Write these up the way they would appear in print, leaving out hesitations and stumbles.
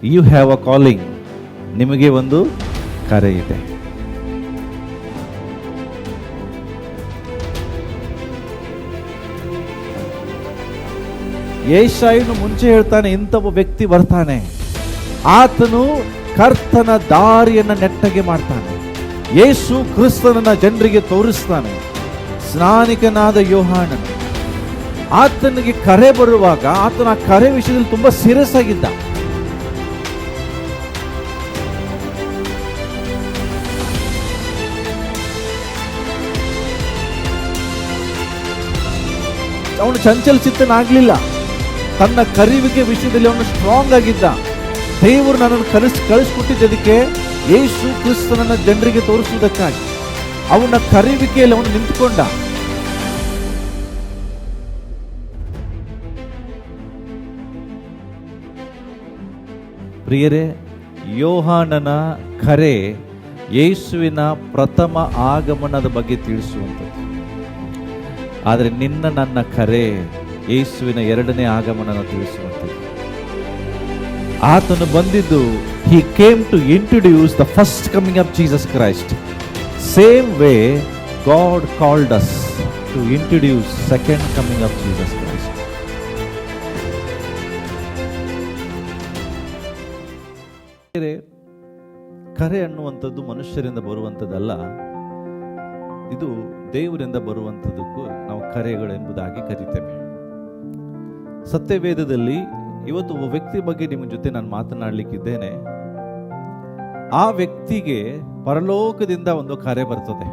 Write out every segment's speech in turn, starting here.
You have a calling. ನಿಮಗೆ ಒಂದು ಕರೆ ಇದೆ. ಯೆಶಾಯನು ಮುಂಚೆ ಹೇಳ್ತಾನೆ, ಇಂಥವ ವ್ಯಕ್ತಿ ಬರ್ತಾನೆ, ಆತನು ಕರ್ತನ ದಾರಿಯನ್ನು ನೆಟ್ಟಗೆ ಮಾಡ್ತಾನೆ. ಯೇಸು ಕ್ರಿಸ್ತನನ್ನ ಜನರಿಗೆ ತೋರಿಸ್ತಾನೆ. ಸ್ನಾನಿಕನಾದ ಯೋಹಾನನು ಆತನಿಗೆ ಕರೆ ಬರುವಾಗ ಆತನ ಆ ಕರೆ ವಿಷಯದಲ್ಲಿ ತುಂಬಾ ಸೀರಿಯಸ್ ಆಗಿದ್ದ. ಅವನು ಚಂಚಲ ಚಿತ್ತನಾಗ್ಲಿಲ್ಲ. ತನ್ನ ಕರೆಯುವಿಕೆ ವಿಷಯದಲ್ಲಿ ಅವನು ಸ್ಟ್ರಾಂಗ್ ಆಗಿದ್ದ. ದೇವರು ನನ್ನನ್ನು ಕಳಿಸ್ಕೊಟ್ಟಿದ್ದಕ್ಕೆ ಯೇಸು ಕ್ರಿಸ್ತನನ್ನ ಜನರಿಗೆ ತೋರಿಸುವುದಕ್ಕಾಗಿ ಅವನ ಕರೆಯುವಿಕೆಯಲ್ಲಿ ಅವನು ನಿಂತುಕೊಂಡ. ಪ್ರಿಯರೇ, ಯೋಹಾನನ ಕರೆ ಯೇಸುವಿನ ಪ್ರಥಮ ಆಗಮನದ ಬಗ್ಗೆ ತಿಳಿಸುವಂಥದ್ದು. ಆದರೆ ನನ್ನ ಕರೆ ಯೇಸುವಿನ ಎರಡನೇ ಆಗಮನನ ತಿಳಿಸುವಂಥದ್ದು. ಆತನು ಬಂದಿದ್ದು, he came to introduce the first coming of Jesus Christ. Same way God called us to introduce second coming of Jesus Christ. ಕರೆ ಅನ್ನುವಂಥದ್ದು ಮನುಷ್ಯರಿಂದ ಬರುವಂಥದ್ದಲ್ಲ, ಇದು ದೇವರಿಂದ ಬರುವಂಥದ್ದಕ್ಕೂ ನಾವು ಕರೆಗಳೆಂಬುದಾಗಿ ಕರೀತೇವೆ. ಸತ್ಯವೇದದಲ್ಲಿ ಇವತ್ತು ಒಬ್ಬ ವ್ಯಕ್ತಿ ಬಗ್ಗೆ ನಿಮ್ಮ ಜೊತೆ ನಾನು ಮಾತನಾಡಲಿಕ್ಕಿದ್ದೇನೆ. ಆ ವ್ಯಕ್ತಿಗೆ ಪರಲೋಕದಿಂದ ಒಂದು ಕರೆ ಬರ್ತದೆ,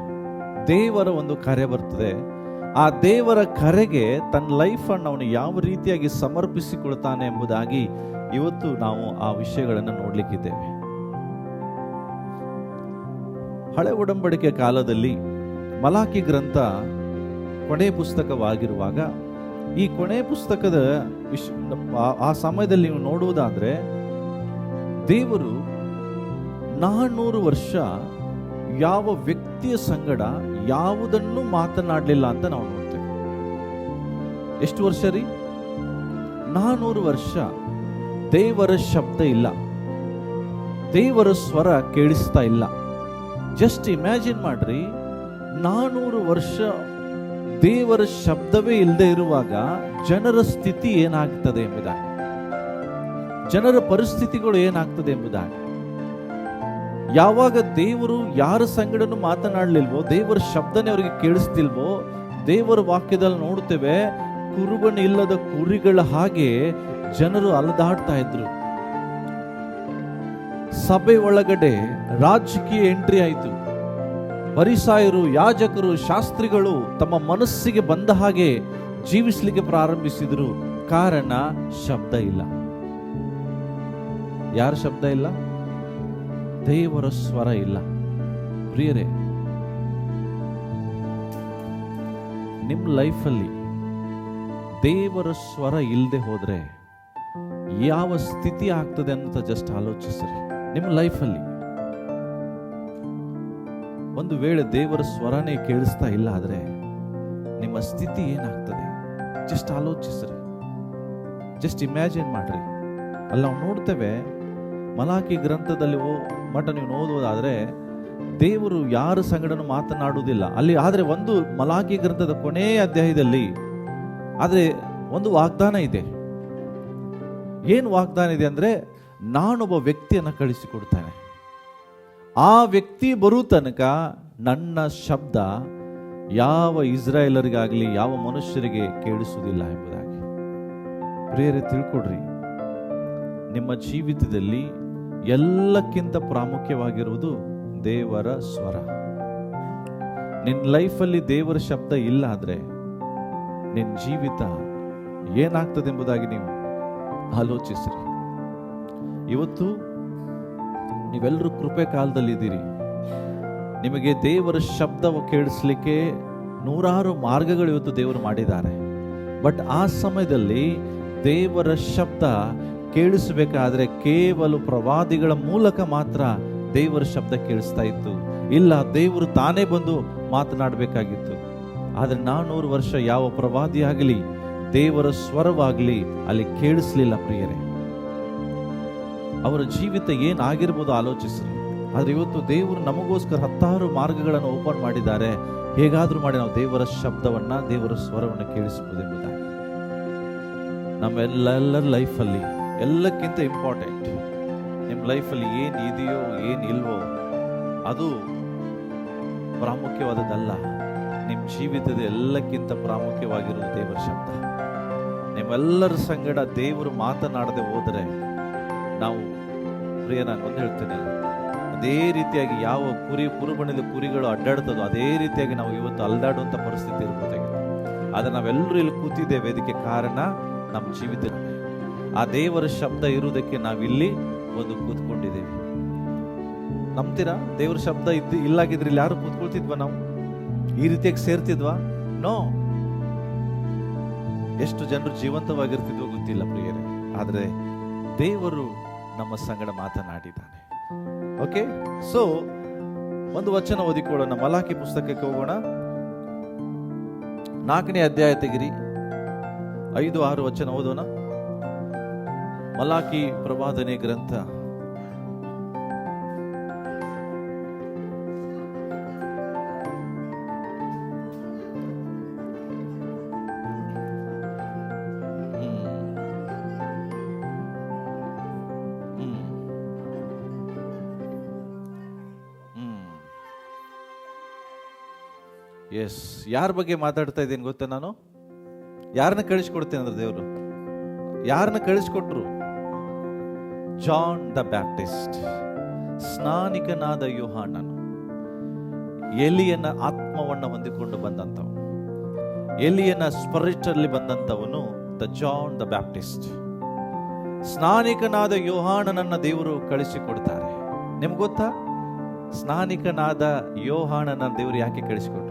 ದೇವರ ಒಂದು ಕರೆ ಬರ್ತದೆ. ಆ ದೇವರ ಕರೆಗೆ ತನ್ನ ಲೈಫನ್ನು ಅವನು ಯಾವ ರೀತಿಯಾಗಿ ಸಮರ್ಪಿಸಿಕೊಳ್ತಾನೆ ಎಂಬುದಾಗಿ ಇವತ್ತು ನಾವು ಆ ವಿಷಯಗಳನ್ನು ನೋಡ್ಲಿಕ್ಕಿದ್ದೇವೆ. ಹಳೆ ಒಡಂಬಡಿಕೆ ಕಾಲದಲ್ಲಿ ಮಲಾಕಿ ಗ್ರಂಥ ಕೊನೆ ಪುಸ್ತಕವಾಗಿರುವಾಗ, ಈ ಕೊನೆ ಪುಸ್ತಕದ ಆ ಸಮಯದಲ್ಲಿ ನೀವು ನೋಡುವುದಾದ್ರೆ, ದೇವರು 400 ವರ್ಷ ಯಾವ ವ್ಯಕ್ತಿಯ ಸಂಗಡ ಯಾವುದನ್ನು ಮಾತನಾಡಲಿಲ್ಲ ಅಂತ ನಾವು ನೋಡ್ತೇವೆ. ಎಷ್ಟು ವರ್ಷ ರೀ? 400 ವರ್ಷ ದೇವರ ಶಬ್ದ ಇಲ್ಲ, ದೇವರ ಸ್ವರ ಕೇಳಿಸ್ತಾ ಇಲ್ಲ. ಜಸ್ಟ್ ಇಮ್ಯಾಜಿನ್ ಮಾಡ್ರಿ, 400 ವರ್ಷ ದೇವರ ಶಬ್ದವೇ ಇಲ್ಲದೆ ಇರುವಾಗ ಜನರ ಸ್ಥಿತಿ ಏನಾಗ್ತದೆ ಎಂಬುದಾಗಿ, ಜನರ ಪರಿಸ್ಥಿತಿಗಳು ಏನಾಗ್ತದೆ ಎಂಬುದಾಗಿ. ಯಾವಾಗ ದೇವರು ಯಾರ ಸಂಗಡನು ಮಾತನಾಡಲಿಲ್ವೋ, ದೇವರ ಶಬ್ದನೇ ಅವರಿಗೆ ಕೇಳಿಸ್ತಿಲ್ವೋ, ದೇವರ ವಾಕ್ಯದಲ್ಲಿ ನೋಡ್ತೇವೆ, ಕುರುಬನ ಇಲ್ಲದ ಕುರಿಗಳ ಹಾಗೆ ಜನರು ಅಲದಾಡ್ತಾ ಇದ್ರು. ಸಭೆ ಒಳಗಡೆ ರಾಜಕೀಯ ಎಂಟ್ರಿ ಆಯಿತು. ಫರಿಸಾಯರು, ಯಾಜಕರು, ಶಾಸ್ತ್ರಿಗಳು ತಮ್ಮ ಮನಸ್ಸಿಗೆ ಬಂದ ಹಾಗೆ ಜೀವಿಸಲಿಕ್ಕೆ ಪ್ರಾರಂಭಿಸಿದರು. ಕಾರಣ ಶಬ್ದ ಇಲ್ಲ. ಯಾರ ಶಬ್ದ ಇಲ್ಲ? ದೇವರ ಸ್ವರ ಇಲ್ಲ. ಪ್ರಿಯರೇ, ನಿಮ್ಮ ಲೈಫಲ್ಲಿ ದೇವರ ಸ್ವರ ಇಲ್ಲದೆ ಹೋದ್ರೆ ಯಾವ ಸ್ಥಿತಿ ಆಗ್ತದೆ ಅಂತ ಜಸ್ಟ್ ಆಲೋಚಿಸ್ರಿ. ನಿಮ್ಮ ಲೈಫಲ್ಲಿ ಒಂದು ವೇಳೆ ದೇವರ ಸ್ವರನೇ ಕೇಳಿಸ್ತಾ ಇಲ್ಲ ಆದ್ರೆ ನಿಮ್ಮ ಸ್ಥಿತಿ ಏನಾಗ್ತದೆ? ಜಸ್ಟ್ ಆಲೋಚಿಸ್ರಿ, ಜಸ್ಟ್ ಇಮ್ಯಾಜಿನ್ ಮಾಡ್ರಿ. ಅಲ್ಲಿ ನಾವು ನೋಡ್ತೇವೆ, ಮಲಾಕಿ ಗ್ರಂಥದಲ್ಲಿ ಮಠ ನೀವು ಓದುವುದಾದ್ರೆ ದೇವರು ಯಾರ ಸಂಗಡನು ಮಾತನಾಡುವುದಿಲ್ಲ ಅಲ್ಲಿ. ಆದರೆ ಒಂದು ಮಲಾಕಿ ಗ್ರಂಥದ ಕೊನೆಯ ಅಧ್ಯಾಯದಲ್ಲಿ ಆದರೆ ಒಂದು ವಾಗ್ದಾನ ಇದೆ. ಏನು ವಾಗ್ದಾನ ಇದೆ ಅಂದ್ರೆ, ನಾನೊಬ್ಬ ವ್ಯಕ್ತಿಯನ್ನು ಕಳಿಸಿಕೊಡ್ತಾನೆ, ಆ ವ್ಯಕ್ತಿ ಬರೋ ತನಕ ನನ್ನ ಶಬ್ದ ಯಾವ ಇಸ್ರಾಯೇಲರಿಗಾಗಲಿ ಯಾವ ಮನುಷ್ಯರಿಗೆ ಕೇಳಿಸುವುದಿಲ್ಲ ಎಂಬುದಾಗಿ. ಪ್ರಿಯರೇ, ತಿಳ್ಕೊಡ್ರಿ, ನಿಮ್ಮ ಜೀವಿತದಲ್ಲಿ ಎಲ್ಲಕ್ಕಿಂತ ಪ್ರಾಮುಖ್ಯವಾಗಿರುವುದು ದೇವರ ಸ್ವರ. ನಿನ್ನ ಲೈಫಲ್ಲಿ ದೇವರ ಶಬ್ದ ಇಲ್ಲ ಆದ್ರೆ ನಿನ್ನ ಜೀವಿತ ಏನಾಗ್ತದೆ ಎಂಬುದಾಗಿ ನೀವು ಆಲೋಚಿಸ್ರಿ. ಇವತ್ತು ನೀವೆಲ್ಲರೂ ಕೃಪೆ ಕಾಲದಲ್ಲಿದ್ದೀರಿ. ನಿಮಗೆ ದೇವರ ಶಬ್ದ ಕೇಳಿಸ್ಲಿಕ್ಕೆ ನೂರಾರು ಮಾರ್ಗಗಳು ಇವತ್ತು ದೇವರು ಮಾಡಿದ್ದಾರೆ. ಬಟ್ ಆ ಸಮಯದಲ್ಲಿ ದೇವರ ಶಬ್ದ ಕೇಳಿಸಬೇಕಾದ್ರೆ ಕೇವಲ ಪ್ರವಾದಿಗಳ ಮೂಲಕ ಮಾತ್ರ ದೇವರ ಶಬ್ದ ಕೇಳಿಸ್ತಾ ಇತ್ತು. ಇಲ್ಲ, ದೇವರು ತಾನೇ ಬಂದು ಮಾತನಾಡಬೇಕಾಗಿತ್ತು. ಆದರೆ 400 ವರ್ಷ ಯಾವ ಪ್ರವಾದಿ ಆಗಲಿ ದೇವರ ಸ್ವರವಾಗಲಿ ಅಲ್ಲಿ ಕೇಳಿಸ್ಲಿಲ್ಲ. ಪ್ರಿಯರೇ, ಅವರ ಜೀವಿತ ಏನಾಗಿರ್ಬೋದು ಆಲೋಚಿಸ್ರಿ. ಆದರೆ ಇವತ್ತು ದೇವರು ನಮಗೋಸ್ಕರ 10 ಮಾರ್ಗಗಳನ್ನು ಓಪನ್ ಮಾಡಿದ್ದಾರೆ. ಹೇಗಾದ್ರೂ ಮಾಡಿ ನಾವು ದೇವರ ಶಬ್ದವನ್ನ, ದೇವರ ಸ್ವರವನ್ನು ಕೇಳಿಸಬಹುದೆಂಬುದಾಗಿ. ನಮ್ಮೆಲ್ಲರ ಲೈಫಲ್ಲಿ ಎಲ್ಲಕ್ಕಿಂತ ಇಂಪಾರ್ಟೆಂಟ್, ನಿಮ್ಮ ಲೈಫಲ್ಲಿ ಏನು ಇದೆಯೋ ಏನು ಇಲ್ವೋ ಅದು ಪ್ರಾಮುಖ್ಯವಾದದ್ದಲ್ಲ. ನಿಮ್ಮ ಜೀವಿತದ ಎಲ್ಲಕ್ಕಿಂತ ಪ್ರಾಮುಖ್ಯವಾಗಿರುವುದು ದೇವರ ಶಬ್ದ. ನಿಮ್ಮೆಲ್ಲರ ಸಂಗಡ ದೇವರು ಮಾತನಾಡದೆ ಹೋದರೆ ನಾವು ನಾನು ಒಂದು ಹೇಳ್ತೇನೆ, ಅದೇ ರೀತಿಯಾಗಿ ಯಾವ ಕುರುಬಣದ ಕುರಿಗಳು ಅಡ್ಡಾಡ್ತದೋ ಅದೇ ರೀತಿಯಾಗಿ ನಾವು ಇವತ್ತು ಅಲ್ದಾಡುವಂಥ ಪರಿಸ್ಥಿತಿ ಇರ್ಬೋದಾಗಿದೆ. ಆದರೆ ನಾವೆಲ್ಲರೂ ಇಲ್ಲಿ ಕೂತಿದ್ದೇವೆ, ಇದಕ್ಕೆ ಕಾರಣ ನಮ್ಮ ಜೀವಿತ. ಆ ದೇವರ ಶಬ್ದ ಇರುವುದಕ್ಕೆ ನಾವಿಲ್ಲಿ ಒಂದು ಕೂತ್ಕೊಂಡಿದ್ದೇವೆ. ನಂಬ್ತೀರಾ? ದೇವರ ಶಬ್ದ ಇಲ್ಲಾಗಿದ್ರೆ ಇಲ್ಲಿ ಯಾರು ಕೂತ್ಕೊಳ್ತಿದ್ವಾ? ನಾವು ಈ ರೀತಿಯಾಗಿ ಸೇರ್ತಿದ್ವಾ? ನೋ. ಎಷ್ಟು ಜನರು ಜೀವಂತವಾಗಿರ್ತಿದ್ವೋ ಗೊತ್ತಿಲ್ಲ ಪ್ರಿಯರೇ, ಆದರೆ ದೇವರು ನಮ್ಮ ಸಂಗಡ ಮಾತನಾಡಿದ್ದಾನೆ. ಓಕೆ, ಸೊ ಒಂದು ವಚನ ಓದಿಕೊಳ್ಳೋಣ. ಮಲಾಕಿ ಪುಸ್ತಕಕ್ಕೆ ಹೋಗೋಣ. 4ನೇ ಅಧ್ಯಾಯ ತೆಗಿರಿ, 5-6 ವಚನ ಓದೋಣ. ಮಲಾಕಿ ಪ್ರವಾದನೆ ಗ್ರಂಥ ಎಸ್, ಯಾರ ಬಗ್ಗೆ ಮಾತಾಡ್ತಾ ಇದ್ದೀನಿ ಗೊತ್ತಾ? ನಾನು ಯಾರನ್ನ ಕಳಿಸ್ಕೊಡ್ತೇನೆ ಅಂದ್ರೆ ದೇವರು ಯಾರನ್ನ ಕಳಿಸ್ಕೊಟ್ರು? ಜಾನ್ ದ ಬ್ಯಾಪ್ಟಿಸ್ಟ್, ಸ್ನಾನಿಕನಾದ ಯೋಹಾನನು. ಎಲಿಯನ ಆತ್ಮವನ್ನ ಹೊಂದಿಕೊಂಡು ಬಂದಂಥವನು, ಎಲಿಯನ ಸ್ಪಿರಿಟ್ ಅಲ್ಲಿ ಬಂದಂಥವನು ದ ಜಾನ್ ದ ಬ್ಯಾಪ್ಟಿಸ್ಟ್. ಸ್ನಾನಿಕನಾದ ಯೋಹಾನನನ್ನ ದೇವರು ಕಳಿಸಿಕೊಡ್ತಾರೆ. ನಿಮ್ಗೆ ಗೊತ್ತಾ ಸ್ನಾನಿಕನಾದ ಯೋಹಾನನ ದೇವರು ಯಾಕೆ ಕಳಿಸಿಕೊಟ್ರು?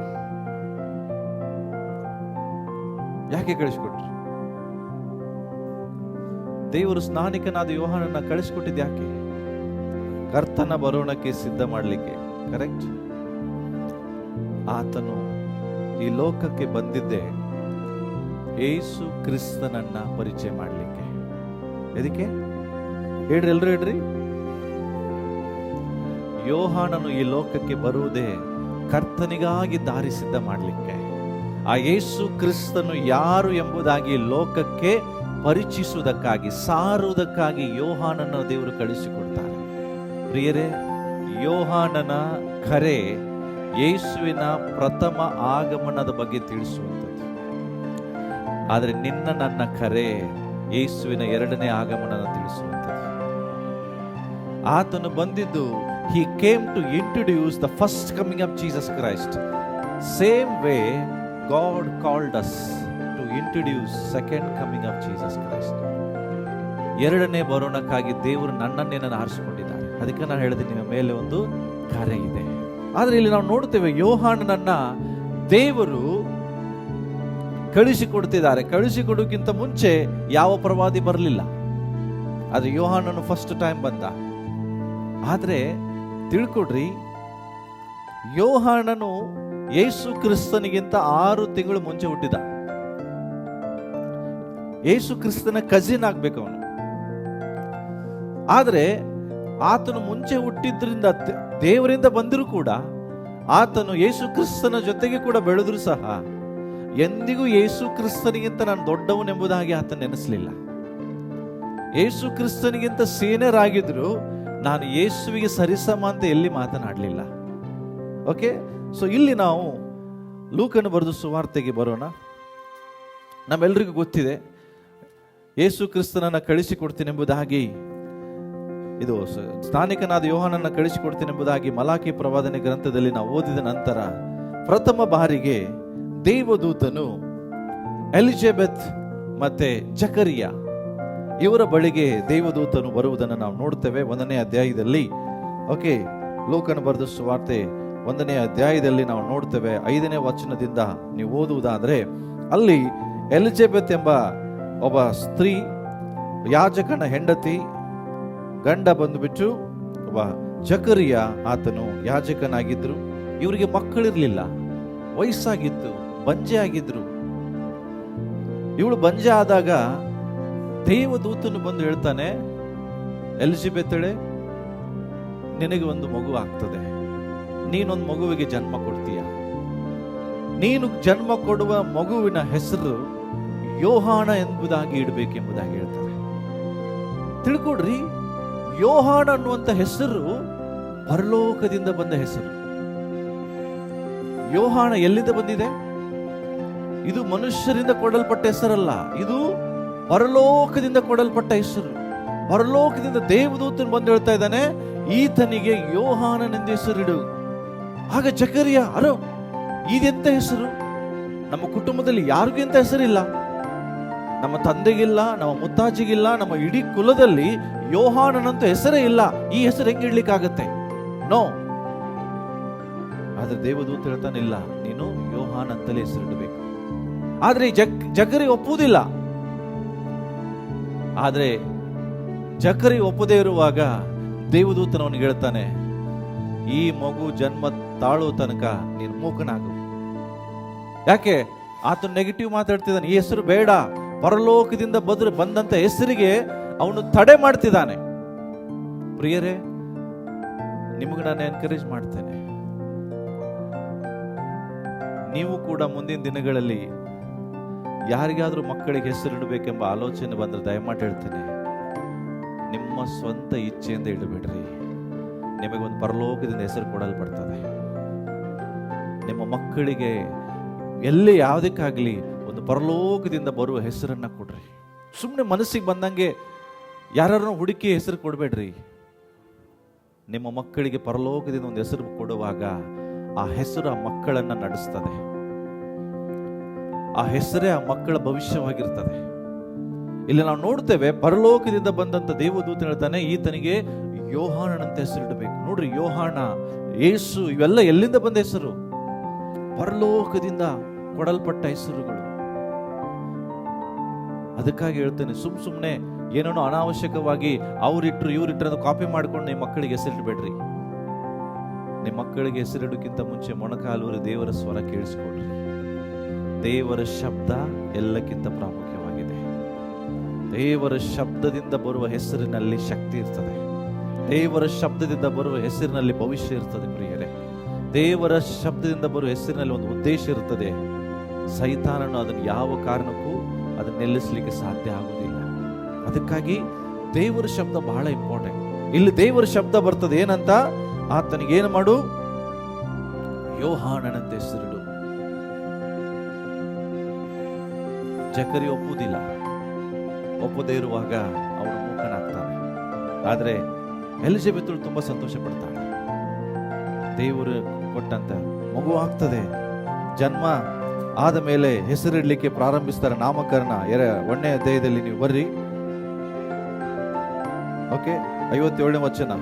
ಯಾಕೆ ಕಳಿಸಿಕೊಟ್ರು? ದೇವರು ಸ್ನಾನಿಕನಾದ ಯೋಹಾನನ್ನ ಕಳಿಸಿಕೊಟ್ಟಿದ್ದು ಯಾಕೆ? ಕರ್ತನ ಬರೋಣಕ್ಕೆ ಸಿದ್ಧ ಮಾಡಲಿಕ್ಕೆ. ಕರೆಕ್ಟ್. ಆತನು ಈ ಲೋಕಕ್ಕೆ ಬಂದಿದ್ದೆ ಯೇಸು ಕ್ರಿಸ್ತನನ್ನ ಪರಿಚಯ ಮಾಡಲಿಕ್ಕೆ. ಎದಕ್ಕೆ ಹೇಳ್ರಿ? ಎಲ್ರು ಹೇಳ್ರಿ. ಯೋಹಾನನು ಈ ಲೋಕಕ್ಕೆ ಬರುವುದೇ ಕರ್ತನಿಗಾಗಿ ದಾರಿ ಸಿದ್ಧ ಮಾಡಲಿಕ್ಕೆ. ಆ ಯೇಸು ಕ್ರಿಸ್ತನು ಯಾರು ಎಂಬುದಾಗಿ ಲೋಕಕ್ಕೆ ಪರಿಚಯಿಸುವುದಕ್ಕಾಗಿ, ಸಾರುವುದಕ್ಕಾಗಿ ಯೋಹಾನನ ದೇವರು ಕಳಿಸಿಕೊಡ್ತಾರೆ. ಪ್ರಿಯರೇ, ಯೋಹಾನನ ಕರೆ ಯೇಸುವಿನ ಪ್ರಥಮ ಆಗಮನದ ಬಗ್ಗೆ ತಿಳಿಸುವಂಥದ್ದು. ಆದರೆ ನಿನ್ನ ನನ್ನ ಕರೆ ಯೇಸುವಿನ 2ನೇ ಆಗಮನ ತಿಳಿಸುವಂಥದ್ದು. ಆತನು ಬಂದಿದ್ದು he came to introduce the first coming of Jesus Christ. Same way God called us to introduce second coming of Jesus Christ. 2ನೇ ಬರೋಣಕ್ಕಾಗಿ ದೇವರು ನನ್ನನ್ನು ಆರಿಸಿಕೊಂಡಿದ್ದಾರೆ. ಅದಕ್ಕೆ ನಾನು ಹೇಳಿದೆ ನಿಮ್ಮ ಮೇಲೆ ಒಂದು ಕಾರ್ಯ ಇದೆ. ಆದರೆ ಇಲ್ಲಿ ನಾವು ನೋಡ್ತೇವೆ ಯೋಹಾನನನ್ನ ದೇವರು ಕಳಿಸಿಕೊಡ್ತಿದ್ದಾರೆ. ಕಳಿಸಿಕೊಡೋಕ್ಕಿಂತ ಮುಂಚೆ ಯಾವ ಪ್ರವಾದಿ ಬರಲಿಲ್ಲ. ಆದರೆ ಯೋಹಾನನು ಫಸ್ಟ್ ಟೈಮ್ ಬಂದ. ಆದರೆ ತಿಳ್ಕೊಡ್ರಿ, ಯೋಹಾನನು ಯೇಸು ಕ್ರಿಸ್ತನಿಗಿಂತ 6 ತಿಂಗಳು ಮುಂಚೆ ಹುಟ್ಟಿದ. ಯೇಸು ಕ್ರಿಸ್ತನ ಕಜಿನ್ ಆಗ್ಬೇಕು ಅವನು. ಆದರೆ ಆತನು ಮುಂಚೆ ಹುಟ್ಟಿದ್ರಿಂದ, ದೇವರಿಂದ ಬಂದರೂ ಕೂಡ, ಆತನು ಯೇಸು ಕ್ರಿಸ್ತನ ಜೊತೆಗೆ ಕೂಡ ಬೆಳೆದ್ರು ಸಹ ಎಂದಿಗೂ ಯೇಸು ಕ್ರಿಸ್ತನಿಗಿಂತ ನಾನು ದೊಡ್ಡವನೆಂಬುದಾಗಿ ಆತನ ನೆನೆಸಲಿಲ್ಲ. ಯೇಸು ಕ್ರಿಸ್ತನಿಗಿಂತ ಸೀನಿಯರ್ ಆಗಿದ್ರು ನಾನು ಯೇಸುವಿಗೆ ಸರಿಸಮ ಅಂತ ಎಲ್ಲಿ ಮಾತನಾಡಲಿಲ್ಲ. ಓಕೆ, ಸೊ ಇಲ್ಲಿ ನಾವು ಲೂಕನು ಬರೆದ ಸುವಾರ್ತೆಗೆ ಬರೋಣ. ನಮ್ಮೆಲ್ಲರಿಗೂ ಗೊತ್ತಿದೆ ಯೇಸು ಕ್ರಿಸ್ತನನ್ನ ಕಳಿಸಿಕೊಡ್ತೀನಿ ಎಂಬುದಾಗಿ, ಇದು ಸ್ನಾನಿಕನಾದ ಯೋಹಾನನ್ನ ಕಳಿಸಿಕೊಡ್ತೀನಿ ಎಂಬುದಾಗಿ ಮಲಾಕಿ ಪ್ರವಾದನೆ ಗ್ರಂಥದಲ್ಲಿ ನಾವು ಓದಿದ ನಂತರ ಪ್ರಥಮ ಬಾರಿಗೆ ದೇವದೂತನು ಎಲಿಜಬೆತ್ ಮತ್ತೆ ಜಕರಿಯ ಇವರ ಬಳಿಗೆ ದೇವದೂತನು ಬರುವುದನ್ನು ನಾವು ನೋಡ್ತೇವೆ 1ನೇ ಅಧ್ಯಾಯದಲ್ಲಿ. ಓಕೆ, ಲೂಕನು ಬರೆದ ಸುವಾರ್ತೆ 1ನೇ ಅಧ್ಯಾಯದಲ್ಲಿ ನಾವು ನೋಡ್ತೇವೆ. 5ನೇ ವಚನದಿಂದ ನೀವು ಓದುವುದಾದ್ರೆ, ಅಲ್ಲಿ ಎಲಿಜಬೆತ್ ಎಂಬ ಒಬ್ಬ ಸ್ತ್ರೀ, ಯಾಜಕನ ಹೆಂಡತಿ, ಗಂಡ ಬಂದುಬಿಟ್ಟು ಒಬ್ಬ ಜಕರಿಯ, ಆತನು ಯಾಜಕನಾಗಿದ್ರು. ಇವರಿಗೆ ಮಕ್ಕಳಿರ್ಲಿಲ್ಲ, ವಯಸ್ಸಾಗಿತ್ತು, ಬಂಜೆ ಆಗಿದ್ರು. ಇವಳು ಬಂಜೆ ಆದಾಗ ದೇವದೂತನು ಬಂದು ಹೇಳ್ತಾನೆ, ಎಲಿಜಬೆತ್ತಳೆ, ನಿನಗೆ ಒಂದು ಮಗು ಆಗ್ತದೆ, ನೀನೊಂದು ಮಗುವಿಗೆ ಜನ್ಮ ಕೊಡ್ತೀಯ. ನೀನು ಜನ್ಮ ಕೊಡುವ ಮಗುವಿನ ಹೆಸರು ಯೋಹಾನ ಎಂಬುದಾಗಿ ಇಡಬೇಕೆಂಬುದಾಗಿ ಹೇಳ್ತಾರೆ. ತಿಳ್ಕೊಡ್ರಿ, ಯೋಹಾನ ಅನ್ನುವಂತ ಹೆಸರು ಪರಲೋಕದಿಂದ ಬಂದ ಹೆಸರು. ಯೋಹಾನ ಎಲ್ಲಿಂದ ಬಂದಿದೆ? ಇದು ಮನುಷ್ಯರಿಂದ ಕೊಡಲ್ಪಟ್ಟ ಹೆಸರಲ್ಲ, ಇದು ಪರಲೋಕದಿಂದ ಕೊಡಲ್ಪಟ್ಟ ಹೆಸರು. ಪರಲೋಕದಿಂದ ದೇವದೂತನು ಬಂದು ಹೇಳ್ತಾ ಇದ್ದಾನೆ, ಈತನಿಗೆ ಯೋಹಾನನೆಂದು ಹೆಸರಿಡು. ಆಗ ಜಕರಿಯ, ಅರೋ ಇದೆಂತ ಹೆಸರು? ನಮ್ಮ ಕುಟುಂಬದಲ್ಲಿ ಯಾರಿಗೂ ಎಂತ ಹೆಸರಿಲ್ಲ, ನಮ್ಮ ತಂದೆಗಿಲ್ಲ, ನಮ್ಮ ಮುತ್ತಾಜಿಗಿಲ್ಲ, ನಮ್ಮ ಇಡೀ ಕುಲದಲ್ಲಿ ಯೋಹಾನನಂತ ಹೆಸರೇ ಇಲ್ಲ. ಈ ಹೆಸರು ಹೆಂಗೆ ಇಡ್ಲಿಕ್ಕಾಗತ್ತೆ? ನೋ. ಆದ್ರೆ ದೇವದೂತ ಹೇಳ್ತಾನಿಲ್ಲ, ನೀನು ಯೋಹಾನ್ ಅಂತಲೇ ಹೆಸರಿಡಬೇಕು. ಆದ್ರೆ ಜಕರಿ ಒಪ್ಪುವುದಿಲ್ಲ. ಆದ್ರೆ ಜಕರಿ ಒಪ್ಪದೇ ಇರುವಾಗ ದೇವದೂತನವನಿಗೆ ಹೇಳ್ತಾನೆ, ಈ ಮಗು ಜನ್ಮ ತಾಳುವ ತನಕ ನೀನು ಮೂಕನಾಗು. ಯಾಕೆ? ಆತ ನೆಗೆಟಿವ್ ಮಾತಾಡ್ತಿದ್ದಾನೆ. ಈ ಹೆಸರು ಬೇಡ, ಪರಲೋಕದಿಂದ ಬಂದಂತ ಹೆಸರಿಗೆ ಅವನು ತಡೆ ಮಾಡ್ತಿದ್ದಾನೆ. ಪ್ರಿಯರೇ, ನಿಮಗೆ ನಾನು ಎನ್ಕರೇಜ್ ಮಾಡ್ತೇನೆ, ನೀವು ಕೂಡ ಮುಂದಿನ ದಿನಗಳಲ್ಲಿ ಯಾರಿಗಾದ್ರೂ ಮಕ್ಕಳಿಗೆ ಹೆಸರಿಡಬೇಕೆಂಬ ಆಲೋಚನೆ ಬಂದ್ರೆ ದಯಮಾಡಿ ಹೇಳ್ತೇನೆ, ನಿಮ್ಮ ಸ್ವಂತ ಇಚ್ಛೆಯಿಂದ ಇಡಬೇಡ್ರಿ. ನಿಮಗೊಂದು ಪರಲೋಕದಿಂದ ಹೆಸರು ಕೊಡಲ್ಪಡ್ತದೆ. ನಿಮ್ಮ ಮಕ್ಕಳಿಗೆ ಎಲ್ಲಿ ಯಾವುದಕ್ಕಾಗ್ಲಿ ಒಂದು ಪರಲೋಕದಿಂದ ಬರುವ ಹೆಸರನ್ನ ಕೊಡ್ರಿ. ಸುಮ್ಮನೆ ಮನಸ್ಸಿಗೆ ಬಂದಂಗೆ ಯಾರನ್ನು ಹುಡುಕಿ ಹೆಸರು ಕೊಡಬೇಡ್ರಿ. ನಿಮ್ಮ ಮಕ್ಕಳಿಗೆ ಪರಲೋಕದಿಂದ ಒಂದು ಹೆಸರು ಕೊಡುವಾಗ ಆ ಹೆಸರು ಆ ಮಕ್ಕಳನ್ನ ನಡೆಸ್ತದೆ. ಆ ಹೆಸರೇ ಆ ಮಕ್ಕಳ ಭವಿಷ್ಯವಾಗಿರ್ತದೆ. ಇಲ್ಲಿ ನಾವು ನೋಡ್ತೇವೆ, ಪರಲೋಕದಿಂದ ಬಂದಂತ ದೇವದೂತ ಹೇಳ್ತಾನೆ, ಈತನಿಗೆ ಯೋಹಾನನಂತ ಹೆಸರಿಡಬೇಕು. ನೋಡ್ರಿ, ಯೋಹಾನ, ಯೇಸು, ಇವೆಲ್ಲ ಎಲ್ಲಿಂದ ಬಂದ ಹೆಸರು? ಪರಲೋಕದಿಂದ ಕೊಡಲ್ಪಟ್ಟ ಹೆಸರುಗಳು. ಅದಕ್ಕಾಗಿ ಹೇಳ್ತೇನೆ, ಸುಮ್ನೆ ಏನೇನೋ ಅನಾವಶ್ಯಕವಾಗಿ ಅವ್ರಿಟ್ರು ಇವ್ರಿಟ್ರು ಅಂತ ಕಾಪಿ ಮಾಡ್ಕೊಂಡು ನಿಮ್ಮ ಮಕ್ಕಳಿಗೆ ಹೆಸರಿಡಬೇಡ್ರಿ. ನಿಮ್ಮ ಮಕ್ಕಳಿಗೆ ಹೆಸರಿಡೋಕ್ಕಿಂತ ಮುಂಚೆ ಮೊಣಕಾಲೂರಿ ದೇವರ ಸ್ವರ ಕೇಳಿಸ್ಕೊಡ್ರಿ. ದೇವರ ಶಬ್ದ ಎಲ್ಲಕ್ಕಿಂತ ಪ್ರಾಮುಖ್ಯವಾಗಿದೆ. ದೇವರ ಶಬ್ದದಿಂದ ಬರುವ ಹೆಸರಿನಲ್ಲಿ ಶಕ್ತಿ ಇರ್ತದೆ. ದೇವರ ಶಬ್ದದಿಂದ ಬರುವ ಹೆಸರಿನಲ್ಲಿ ಭವಿಷ್ಯ ಇರ್ತದೆ. ಪ್ರಿಯರೇ, ದೇವರ ಶಬ್ದದಿಂದ ಬರುವ ಹೆಸರಿನಲ್ಲಿ ಒಂದು ಉದ್ದೇಶ ಇರ್ತದೆ. ಸೈತಾನನು ಅದನ್ನು ಯಾವ ಕಾರಣಕ್ಕೂ ಅದನ್ನು ನಿಲ್ಲಿಸಲಿಕ್ಕೆ ಸಾಧ್ಯ ಆಗುವುದಿಲ್ಲ. ಅದಕ್ಕಾಗಿ ದೇವರ ಶಬ್ದ ಬಹಳ ಇಂಪಾರ್ಟೆಂಟ್. ಇಲ್ಲಿ ದೇವರ ಶಬ್ದ ಬರ್ತದೆ, ಏನಂತ? ಆತನಿಗೆ ಏನು ಮಾಡು? ಯೋಹಾನನಂತ ಹೆಸರಿಡು. ಜಕರಿ ಒಪ್ಪುವುದಿಲ್ಲ. ಒಪ್ಪದೇ ಇರುವಾಗ ಅವನು ಮೂಕನಾಗ್ತಾನೆ. ಆದ್ರೆ ಎಲಿಜಬೆತ್ತಳು ತುಂಬಾ ಸಂತೋಷ ಪಡ್ತಾಳೆ. ದೇವರು ಕೊಟ್ಟಂತ ಮಗು ಆಗ್ತದೆ. ಜನ್ಮ ಆದ ಮೇಲೆ ಹೆಸರಿಡ್ಲಿಕ್ಕೆ ಪ್ರಾರಂಭಿಸ್ತಾರೆ. ನಾಮಕರಣ 1ನೇ ಅಧ್ಯಾಯದಲ್ಲಿ ನೀವು ಬರ್ರಿ. ಓಕೆ, 57ನೇ ವಚನ.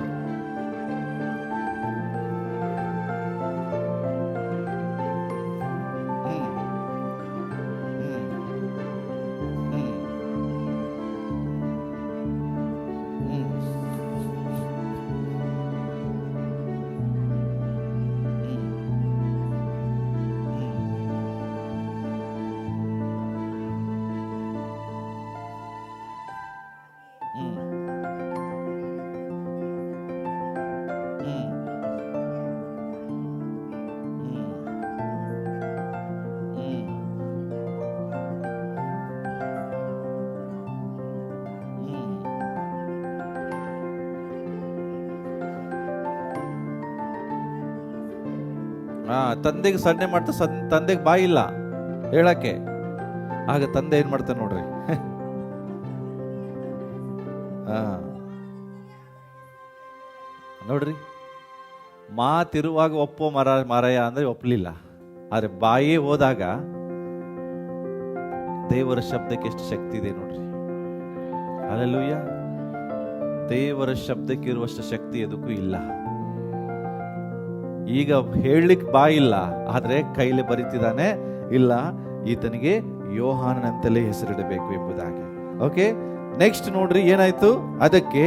ತಂದೆಗೆ ಸನ್ನೆ ಮಾಡ್ತಾ ತಂದೆಗೆ ಬಾಯಿ ಇಲ್ಲ ಹೇಳಕ್ಕೆ. ಆಗ ತಂದೆ ಏನ್ ಮಾಡ್ತಾನೆ ನೋಡ್ರಿ. ನೋಡ್ರಿ, ಮಾತಿರುವಾಗ ಒಪ್ಪೋ ಮಾರಾಯ ಅಂದ್ರೆ ಒಪ್ಪಲಿಲ್ಲ. ಆದ್ರೆ ಬಾಯಿ ಹೋದಾಗ ದೇವರ ಶಬ್ದಕ್ಕೆ ಎಷ್ಟು ಶಕ್ತಿ ಇದೆ ನೋಡ್ರಿ. ಹಲ್ಲೆಲೂಯಾ. ದೇವರ ಶಬ್ದಕ್ಕೆ ಇರುವಷ್ಟು ಶಕ್ತಿ ಎದಕ್ಕೂ ಇಲ್ಲ. ಈಗ ಹೇಳಲಿಕ್ಕೆ ಬಾಯಿಲ್ಲ, ಆದ್ರೆ ಕೈಲಿ ಬರೀತಿದ್ದಾನೆ, ಇಲ್ಲ ಈತನಿಗೆ ಯೋಹಾನನಂತಲೇ ಹೆಸರಿಡಬೇಕು ಎಂಬುದಾಗಿ. ಓಕೆ, ನೆಕ್ಸ್ಟ್ ನೋಡ್ರಿ ಏನಾಯ್ತು. ಅದಕ್ಕೆ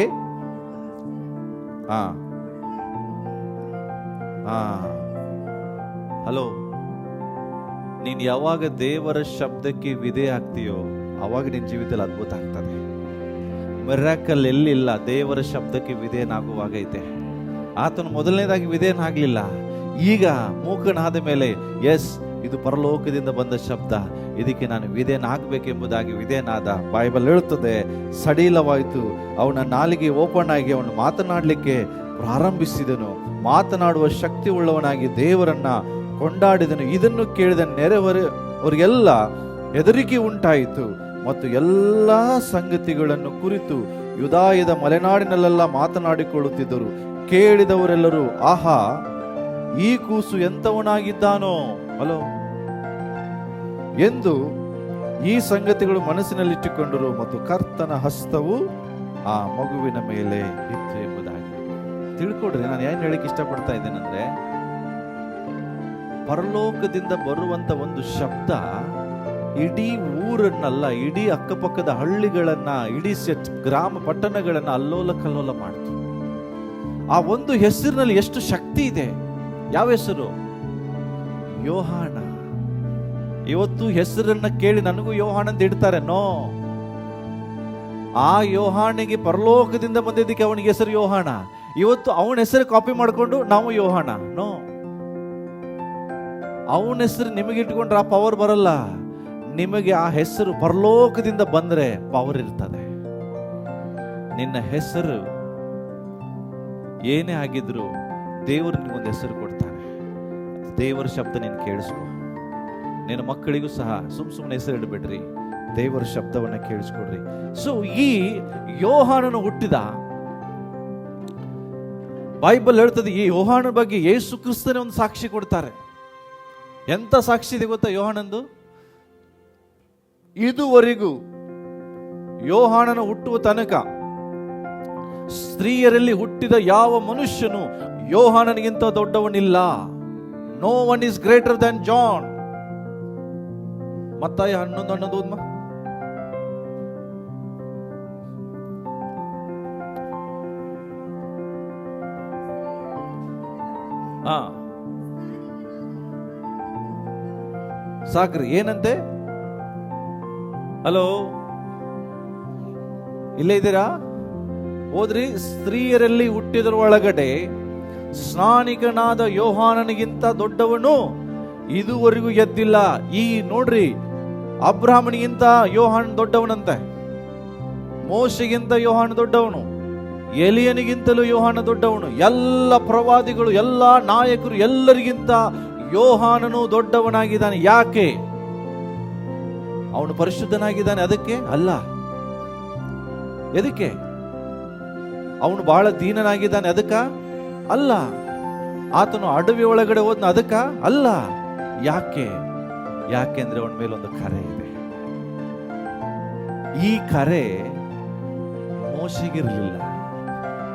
ಹಲೋ, ನೀನ್ ಯಾವಾಗ ದೇವರ ಶಬ್ದಕ್ಕೆ ವಿಧೇಯ ಆಗ್ತೀಯೋ ಅವಾಗ ನಿನ್ ಜೀವಿತದಲ್ಲಿ ಅದ್ಭುತ ಆಗ್ತದೆ. ಮಿರಾಕಲ್ ಎಲ್ಲಿಲ್ಲ, ದೇವರ ಶಬ್ದಕ್ಕೆ ವಿಧೇಯನಾಗುವಾಗೈತೆ. ಆತನು ಮೊದಲನೇದಾಗಿ ವಿಧೇಯನಾಗಲಿಲ್ಲ, ಈಗ ಮೂಕನಾದ ಮೇಲೆ ಎಸ್ ಇದು ಪರಲೋಕದಿಂದ ಬಂದ ಶಬ್ದ, ಇದಕ್ಕೆ ನಾನು ವಿಧೇಯನಾಗಬೇಕೆಂಬುದಾಗಿ ವಿಧೇಯನಾದ. ಬೈಬಲ್ ಹೇಳುತ್ತದೆ, ಸಡಿಲವಾಯಿತು, ಅವನ ನಾಲಿಗೆ ಓಪನ್ ಆಗಿ ಅವನು ಮಾತನಾಡಲಿಕ್ಕೆ ಪ್ರಾರಂಭಿಸಿದನು. ಮಾತನಾಡುವ ಶಕ್ತಿ ಉಳ್ಳವನಾಗಿ ದೇವರನ್ನ ಕೊಂಡಾಡಿದನು. ಇದನ್ನು ಕೇಳಿದ ನೆರೆಹೊರೆಯವರಿಗೆಲ್ಲ ಹೆದರಿಕೆ ಉಂಟಾಯಿತು ಮತ್ತು ಎಲ್ಲ ಸಂಗತಿಗಳನ್ನು ಕುರಿತು ಯೂದಾಯದ ಮಲೆನಾಡಿನಲ್ಲೆಲ್ಲ ಮಾತನಾಡಿಕೊಳ್ಳುತ್ತಿದ್ದರು. ಕೇಳಿದವರೆಲ್ಲರೂ, ಆಹಾ, ಈ ಕೂಸು ಎಂತವನಾಗಿದ್ದಾನೋ ಅಲೋ ಎಂದು ಈ ಸಂಗತಿಗಳು ಮನಸ್ಸಿನಲ್ಲಿಟ್ಟುಕೊಂಡರು. ಮತ್ತು ಕರ್ತನ ಹಸ್ತವು ಆ ಮಗುವಿನ ಮೇಲೆ ಇತ್ತು ಎಂಬುದಾಗಿ ತಿಳ್ಕೊಡ್ರಿ. ನಾನು ಏನ್ ಹೇಳಿಕ್ಕೆ ಇಷ್ಟಪಡ್ತಾ ಇದ್ದೇನೆಂದ್ರೆ, ಪರಲೋಕದಿಂದ ಬರುವಂತ ಒಂದು ಶಬ್ದ ಇಡೀ ಊರನ್ನಲ್ಲ, ಇಡೀ ಅಕ್ಕಪಕ್ಕದ ಹಳ್ಳಿಗಳನ್ನ, ಇಡೀ ಗ್ರಾಮ ಪಟ್ಟಣಗಳನ್ನ ಅಲ್ಲೋಲ ಕಲ್ಲೋಲ ಮಾಡ್ತು. ಆ ಒಂದು ಹೆಸರಿನಲ್ಲಿ ಎಷ್ಟು ಶಕ್ತಿ ಇದೆ. ಯಾವ ಹೆಸರು? ಯೋಹಾನ. ಇವತ್ತು ಹೆಸರನ್ನ ಕೇಳಿ ನನಗೂ ಯೋಹಾನ ಅಂತ ಇಡ್ತಾರೆ. ನೋ, ಆ ಯೋಹಾನಿಗೆ ಪರಲೋಕದಿಂದ ಬಂದಿದ್ದಕ್ಕೆ ಅವನಿಗೆ ಹೆಸರು ಯೋಹಾನ. ಇವತ್ತು ಅವನ ಹೆಸರು ಕಾಪಿ ಮಾಡಿಕೊಂಡು ನಾವು ಯೋಹಾನ. ನೋ, ಅವನ ಹೆಸರು ನಿಮಗೆ ಇಟ್ಕೊಂಡ್ರೆ ಆ ಪವರ್ ಬರಲ್ಲ. ನಿಮಗೆ ಆ ಹೆಸರು ಪರಲೋಕದಿಂದ ಬಂದ್ರೆ ಪವರ್ ಇರ್ತದೆ. ನಿನ್ನ ಹೆಸರು ಏನೇ ಆಗಿದ್ರು ದೇವರು ನಿನಗೊಂದು ಹೆಸರು ಕೊಡ್ತಾನೆ. ದೇವರ ಶಬ್ದ ನೀನು ಕೇಳಿಸ್ಕೊ. ನಿನ್ನ ಮಕ್ಕಳಿಗೂ ಸಹ ಸುಮ್ಮನೆ ಹೆಸರು ಇಡಬೇಡ್ರಿ, ದೇವರ ಶಬ್ದವನ್ನ ಕೇಳಿಸ್ಕೊಡ್ರಿ. ಸೊ ಈ ಯೋಹಾನನು ಹುಟ್ಟಿದ, ಬೈಬಲ್ ಹೇಳ್ತದೆ, ಈ ಯೋಹಾನ ಬಗ್ಗೆ ಯೇಸು ಕ್ರಿಸ್ತನೇ ಒಂದು ಸಾಕ್ಷಿ ಕೊಡ್ತಾರೆ. ಎಂತ ಸಾಕ್ಷಿ ಇದೆ ಗೊತ್ತಾ ಯೋಹಾನಂದು? ಇದುವರೆಗೂ ಯೋಹಾನನ ಹುಟ್ಟುವ ತನಕ ಸ್ತ್ರೀಯರಲ್ಲಿ ಹುಟ್ಟಿದ ಯಾವ ಮನುಷ್ಯನು ಯೋಹಾನನಿಗಿಂತ ದೊಡ್ಡವನಿಲ್ಲ. No one is greater than John. Mattaya 11:11 ಸಾಕ್ರಿ. ಏನಂತೆ? ಹಲೋ, ಇಲ್ಲೇ ಇದ್ದೀರಾ? ಹೋದ್ರಿ. ಸ್ತ್ರೀಯರಲ್ಲಿ ಹುಟ್ಟಿದರ ಒಳಗಡೆ ಸ್ನಾನಿಕನಾದ ಯೋಹಾನನಿಗಿಂತ ದೊಡ್ಡವನು ಇದುವರೆಗೂ ಎದ್ದಿಲ್ಲ. ಈ ನೋಡ್ರಿ, ಅಬ್ರಾಹ್ಮನಿಗಿಂತ ಯೋಹಾನ್ ದೊಡ್ಡವನಂತೆ, ಮೋಶೆಗಿಂತ ಯೋಹಾನ ದೊಡ್ಡವನು, ಎಲಿಯನಿಗಿಂತಲೂ ಯೋಹಾನ ದೊಡ್ಡವನು, ಎಲ್ಲ ಪ್ರವಾದಿಗಳು, ಎಲ್ಲ ನಾಯಕರು, ಎಲ್ಲರಿಗಿಂತ ಯೋಹಾನನು ದೊಡ್ಡವನಾಗಿದ್ದಾನೆ. ಯಾಕೆ? ಅವನು ಪರಿಶುದ್ಧನಾಗಿದ್ದಾನೆ, ಅದಕ್ಕೆ ಅಲ್ಲ. ಎದಕ್ಕೆ? ಅವನು ಬಹಳ ದೀನನಾಗಿದ್ದಾನೆ, ಅದಕ್ಕ ಅಲ್ಲ. ಆತನು ಅಡವಿ ಒಳಗಡೆ ಹೋದ್ನ, ಅದಕ್ಕ ಅಲ್ಲ. ಯಾಕೆ? ಯಾಕೆಂದ್ರೆ ಅವನ ಮೇಲೆ ಒಂದು ಕರೆ ಇದೆ. ಈ ಕರೆ ಮೋಶೆಗಿರ್ಲಿಲ್ಲ,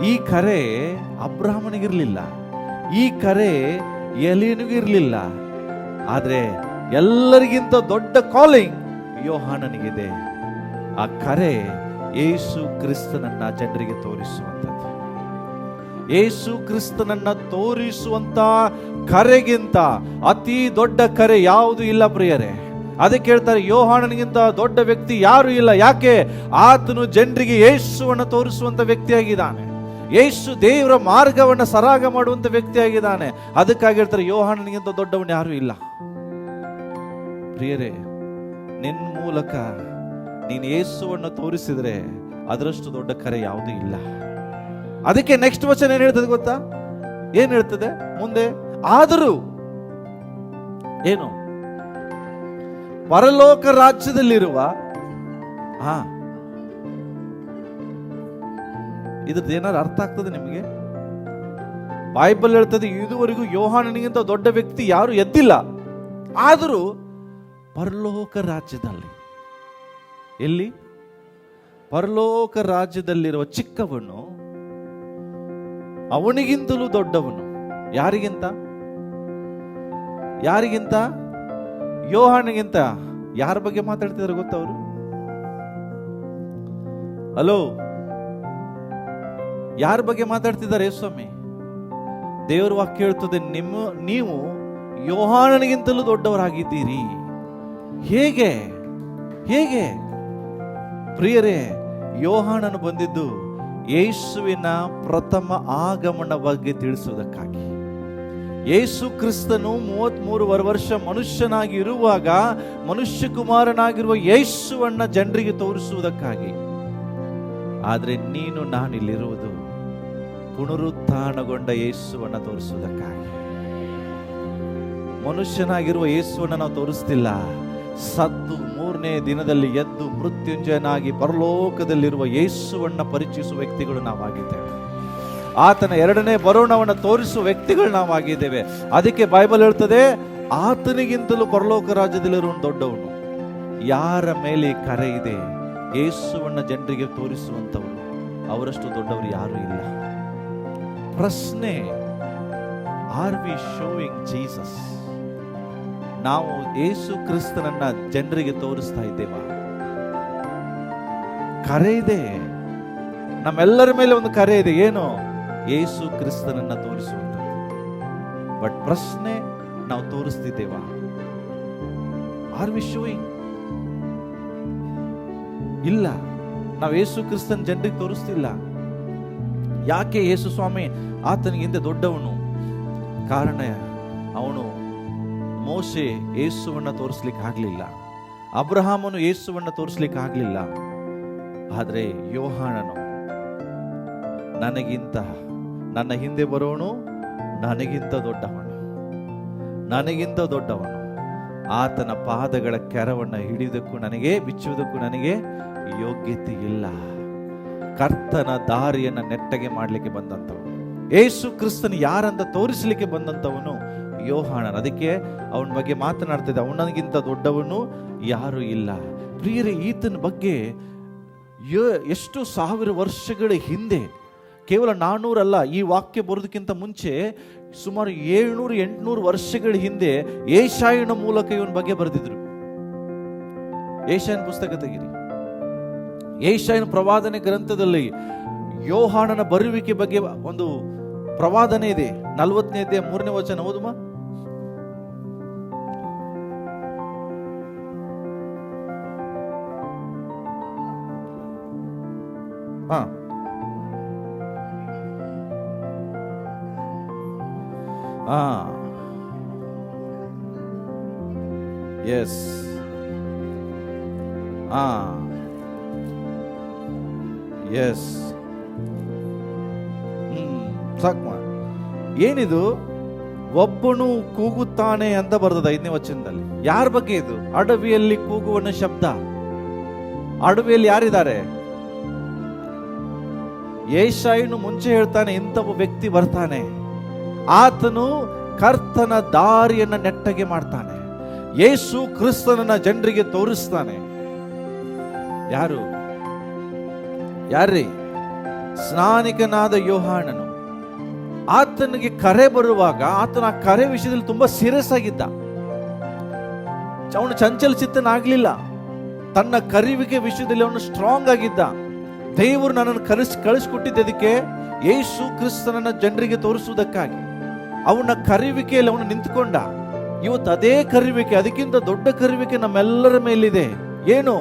ಈ ಕರೆ ಅಬ್ರಾಹ್ಮನಿಗಿರ್ಲಿಲ್ಲ, ಈ ಕರೆ ಎಲಿಯನಿಗಿರ್ಲಿಲ್ಲ. ಆದ್ರೆ ಎಲ್ಲರಿಗಿಂತ ದೊಡ್ಡ ಕಾಲಿಂಗ್ ಯೋಹಾನನಿಗಿದೆ. ಆ ಕರೆ ಯೇಸು ಕ್ರಿಸ್ತನನ್ನ ಜನರಿಗೆ ತೋರಿಸುವಂಥದ್ದು. ಯೇಸು ಕ್ರಿಸ್ತನನ್ನ ತೋರಿಸುವಂತ ಕರೆಗಿಂತ ಅತಿ ದೊಡ್ಡ ಕರೆ ಯಾವುದು ಇಲ್ಲ ಪ್ರಿಯರೇ. ಅದಕ್ಕೆ ಹೇಳ್ತಾರೆ, ಯೋಹಾನನಿಗಿಂತ ದೊಡ್ಡ ವ್ಯಕ್ತಿ ಯಾರು ಇಲ್ಲ. ಯಾಕೆ? ಆತನು ಜನರಿಗೆ ಯೇಸುವನ್ನು ತೋರಿಸುವಂತ ವ್ಯಕ್ತಿಯಾಗಿದ್ದಾನೆ. ಯೇಸು ದೇವರ ಮಾರ್ಗವನ್ನು ಸರಾಗ ಮಾಡುವಂತ ವ್ಯಕ್ತಿಯಾಗಿದ್ದಾನೆ. ಅದಕ್ಕಾಗಿ ಹೇಳ್ತಾರೆ, ಯೋಹಾನನಿಗಿಂತ ದೊಡ್ಡವನು ಯಾರು ಇಲ್ಲ. ಪ್ರಿಯರೇ, ನಿನ್ನ ಮೂಲಕ ನೀನು ಯೇಸುವನ್ನು ತೋರಿಸಿದ್ರೆ ಅದರಷ್ಟು ದೊಡ್ಡ ಕರೆ ಯಾವುದೂ ಇಲ್ಲ. ಅದಕ್ಕೆ ನೆಕ್ಸ್ಟ್ ವಚನ ಏನ್ ಹೇಳ್ತದೆ ಗೊತ್ತಾ? ಏನ್ ಹೇಳ್ತದೆ ಮುಂದೆ? ಆದರೂ ಏನು? ಪರಲೋಕ ರಾಜ್ಯದಲ್ಲಿರುವ ಇದ್ರದ್ದು ಏನಾದ್ರು ಅರ್ಥ ಆಗ್ತದೆ ನಿಮಗೆ? ಬೈಬಲ್ ಹೇಳ್ತದೆ, ಇದುವರೆಗೂ ಯೋಹಾನನಿಗಿಂತ ದೊಡ್ಡ ವ್ಯಕ್ತಿ ಯಾರು ಎದ್ದಿಲ್ಲ. ಆದರೂ ಪರಲೋಕ ರಾಜ್ಯದಲ್ಲಿ, ಎಲ್ಲಿ? ಪರಲೋಕ ರಾಜ್ಯದಲ್ಲಿರುವ ಚಿಕ್ಕವನು ಅವನಿಗಿಂತಲೂ ದೊಡ್ಡವನು. ಯಾರಿಗಿಂತ? ಯಾರಿಗಿಂತ? ಯೋಹಾನನಿಗಿಂತ. ಯಾರ ಬಗ್ಗೆ ಮಾತಾಡ್ತಿದ್ದಾರೆ ಗೊತ್ತಾ ಅವರು? ಹಲೋ, ಯಾರ ಬಗ್ಗೆ ಮಾತಾಡ್ತಿದ್ದಾರೆ ಸ್ವಾಮಿ? ದೇವರ ವಾಕ್ಯ ಹೇಳ್ತದೆ, ನೀವು ಯೋಹಾನನಿಗಿಂತಲೂ ದೊಡ್ಡವರಾಗಿದ್ದೀರಿ. ಹೇಗೆ? ಹೇಗೆ? ಪ್ರಿಯರೇ, ಯೋಹಾನನು ಬಂದಿದ್ದು ಯೇಸುವಿನ ಪ್ರಥಮ ಆಗಮನ ಬಗ್ಗೆ ತಿಳಿಸುವುದಕ್ಕಾಗಿ. ಯೇಸು ಕ್ರಿಸ್ತನು 33 ವರ್ಷ ಮನುಷ್ಯನಾಗಿ ಇರುವಾಗ ಮನುಷ್ಯ ಕುಮಾರನಾಗಿರುವ ಯೇಸುವನ್ನ ಜನರಿಗೆ ತೋರಿಸುವುದಕ್ಕಾಗಿ. ಆದರೆ ನೀನು ನಾನಿಲ್ಲಿರುವುದು ಪುನರುತ್ಥಾನಗೊಂಡ ಯೇಸುವನ್ನ ತೋರಿಸುವುದಕ್ಕಾಗಿ. ಮನುಷ್ಯನಾಗಿರುವ ಯೇಸುವನ್ನ ನಾವು ತೋರಿಸ್ತಿಲ್ಲ, ಸತ್ತು 3ನೇ ದಿನದಲ್ಲಿ ಎದ್ದು ಮೃತ್ಯುಂಜಯನಾಗಿ ಪರಲೋಕದಲ್ಲಿರುವ ಯೇಸುವನ್ನ ಪರಿಚಯಿಸುವ ವ್ಯಕ್ತಿಗಳು ನಾವಾಗಿದ್ದೇವೆ. ಆತನ 2ನೇ ಬರೋಣವನ್ನು ತೋರಿಸುವ ವ್ಯಕ್ತಿಗಳು ನಾವಾಗಿದ್ದೇವೆ. ಅದಕ್ಕೆ ಬೈಬಲ್ ಹೇಳ್ತದೆ, ಆತನಿಗಿಂತಲೂ ಪರಲೋಕ ರಾಜ್ಯದಲ್ಲಿರುವ ದೊಡ್ಡವನು. ಯಾರ ಮೇಲೆ ಕರೆ ಇದೆ ಯೇಸುವನ್ನ ಜನರಿಗೆ ತೋರಿಸುವಂತವರು, ಅವರಷ್ಟು ದೊಡ್ಡವರು ಯಾರು ಇಲ್ಲ. ಪ್ರಶ್ನೆ, ಆರ್ ವಿ ಶೋಯಿಂಗ್ ಜೀಸಸ್? ನಾವು ಯೇಸು ಕ್ರಿಸ್ತನನ್ನ ಜನರಿಗೆ ತೋರಿಸ್ತಾ ಇದ್ದೇವಾ? ಕರೆ ಇದೆ, ನಮ್ಮೆಲ್ಲರ ಮೇಲೆ ಒಂದು ಕರೆ ಇದೆ. ಏನು? ಯೇಸು ಕ್ರಿಸ್ತನನ್ನ ತೋರಿಸುವಂಥದ್ದು. ಬಟ್ ಪ್ರಶ್ನೆ, ನಾವು ತೋರಿಸ್ತಿದ್ದೇವಾ? R V showing? ಇಲ್ಲ, ನಾವು ಯೇಸು ಕ್ರಿಸ್ತನ ಜನರಿಗೆ ತೋರಿಸ್ತಿಲ್ಲ. ಯಾಕೆ? ಯೇಸು ಸ್ವಾಮಿ ಆತನಿಗಿಂತ ದೊಡ್ಡವನು. ಕಾರಣ, ಅವನು ಮೋಶೆ ಯೇಸುವನ್ನ ತೋರಿಸ್ಲಿಕ್ಕೆ ಆಗ್ಲಿಲ್ಲ, ಅಬ್ರಹಾಮನು ಯೇಸುವನ್ನ ತೋರಿಸ್ಲಿಕ್ಕೆ ಆಗ್ಲಿಲ್ಲ. ಆದ್ರೆ ಯೋಹಾನನು, ನನಗಿಂತ, ನನ್ನ ಹಿಂದೆ ಬರೋನು ನನಗಿಂತ ದೊಡ್ಡವನು, ನನಗಿಂತ ದೊಡ್ಡವನು. ಆತನ ಪಾದಗಳ ಕೆರವನ್ನ ಹಿಡಿಯುವುದಕ್ಕೂ ನನಗೆ, ಬಿಚ್ಚುವುದಕ್ಕೂ ನನಗೆ ಯೋಗ್ಯತೆ ಇಲ್ಲ. ಕರ್ತನ ದಾರಿಯನ್ನ ನೆಟ್ಟಗೆ ಮಾಡಲಿಕ್ಕೆ ಬಂದಂಥವನು ಯೇಸು ಕ್ರಿಸ್ತನು ಯಾರಂತ ತೋರಿಸಲಿಕ್ಕೆ ಬಂದಂಥವನು ಯೋಹಾನನ್. ಅದಕ್ಕೆ ಅವನ ಬಗ್ಗೆ ಮಾತನಾಡ್ತಿದ್ದ, ಅವನಿಗಿಂತ ದೊಡ್ಡವನು ಯಾರು ಇಲ್ಲ. ಪ್ರಿಯರೇ, ಈತನ ಬಗ್ಗೆ ಎಷ್ಟು 1000 ವರ್ಷಗಳ ಹಿಂದೆ, ಕೇವಲ 400 ಅಲ್ಲ, ಈ ವಾಕ್ಯ ಬರೋದಕ್ಕಿಂತ ಮುಂಚೆ ಸುಮಾರು 700-800 ವರ್ಷಗಳ ಹಿಂದೆ ಯೆಶಾಯನ ಮೂಲಕ ಇವನ ಬಗ್ಗೆ ಬರೆದಿದ್ರು. ಯೆಶಾಯನ ಪುಸ್ತಕ ತೆಗಿರಿ. ಯೆಶಾಯನ ಪ್ರವಾದನೆ ಗ್ರಂಥದಲ್ಲಿ ಯೋಹಾನನ ಬರುವಿಕೆ ಬಗ್ಗೆ ಒಂದು ಪ್ರವಾದನೆ ಇದೆ. 40ನೇ ಅಧ್ಯಾಯ 3ನೇ ವಚನ ಓದುಮ. ಎಸ್, ಎಸ್, ಸಾಕು. ಏನಿದು? ಒಬ್ಬನು ಕೂಗುತ್ತಾನೆ ಅಂತ ಬರ್ತದ 5ನೇ ವಚನದಲ್ಲಿ. ಯಾರ ಬಗ್ಗೆ ಇದು? ಅಡವಿಯಲ್ಲಿ ಕೂಗುವನ ಶಬ್ದ. ಅಡವಿಯಲ್ಲಿ ಯಾರಿದ್ದಾರೆ? ಯೆಶಾಯನು ಮುಂಚೆ ಹೇಳ್ತಾನೆ, ಇಂಥವ ವ್ಯಕ್ತಿ ಬರ್ತಾನೆ, ಆತನು ಕರ್ತನ ದಾರಿಯನ್ನ ನೆಟ್ಟಗೆ ಮಾಡ್ತಾನೆ, ಯೇಸು ಕ್ರಿಸ್ತನನ್ನ ಜನರಿಗೆ ತೋರಿಸ್ತಾನೆ. ಯಾರು? ಯಾರ್ರೀ? ಸ್ನಾನಿಕನಾದ ಯೋಹಾನನು. ಆತನಿಗೆ ಕರೆ ಬರುವಾಗ ಆತನ ಕರೆ ವಿಷಯದಲ್ಲಿ ತುಂಬಾ ಸೀರಿಯಸ್ ಆಗಿದ್ದ. ಅವನು ಚಂಚಲ ಚಿತ್ತನಾಗ್ಲಿಲ್ಲ. ತನ್ನ ಕರೆಯುವಿಕೆ ವಿಷಯದಲ್ಲಿ ಅವನು ಸ್ಟ್ರಾಂಗ್ ಆಗಿದ್ದ. ದೇವರು ನನ್ನನ್ನು ಕಳಿಸ್ಕೊಟ್ಟಿದ್ದಕ್ಕೆ ಯೇಸು ಕ್ರಿಸ್ತನನ್ನ ಜನರಿಗೆ ತೋರಿಸುವುದಕ್ಕಾಗಿ. ಅವನ ಕರೆಯುವಿಕೆಯಲ್ಲಿ ಅವನು ನಿಂತುಕೊಂಡ. ಇವತ್ತು ಅದೇ ಕರೆಯುವಿಕೆ, ಅದಕ್ಕಿಂತ ದೊಡ್ಡ ಕರೆಯುವಿಕೆ ನಮ್ಮೆಲ್ಲರ ಮೇಲಿದೆ. ಏನು?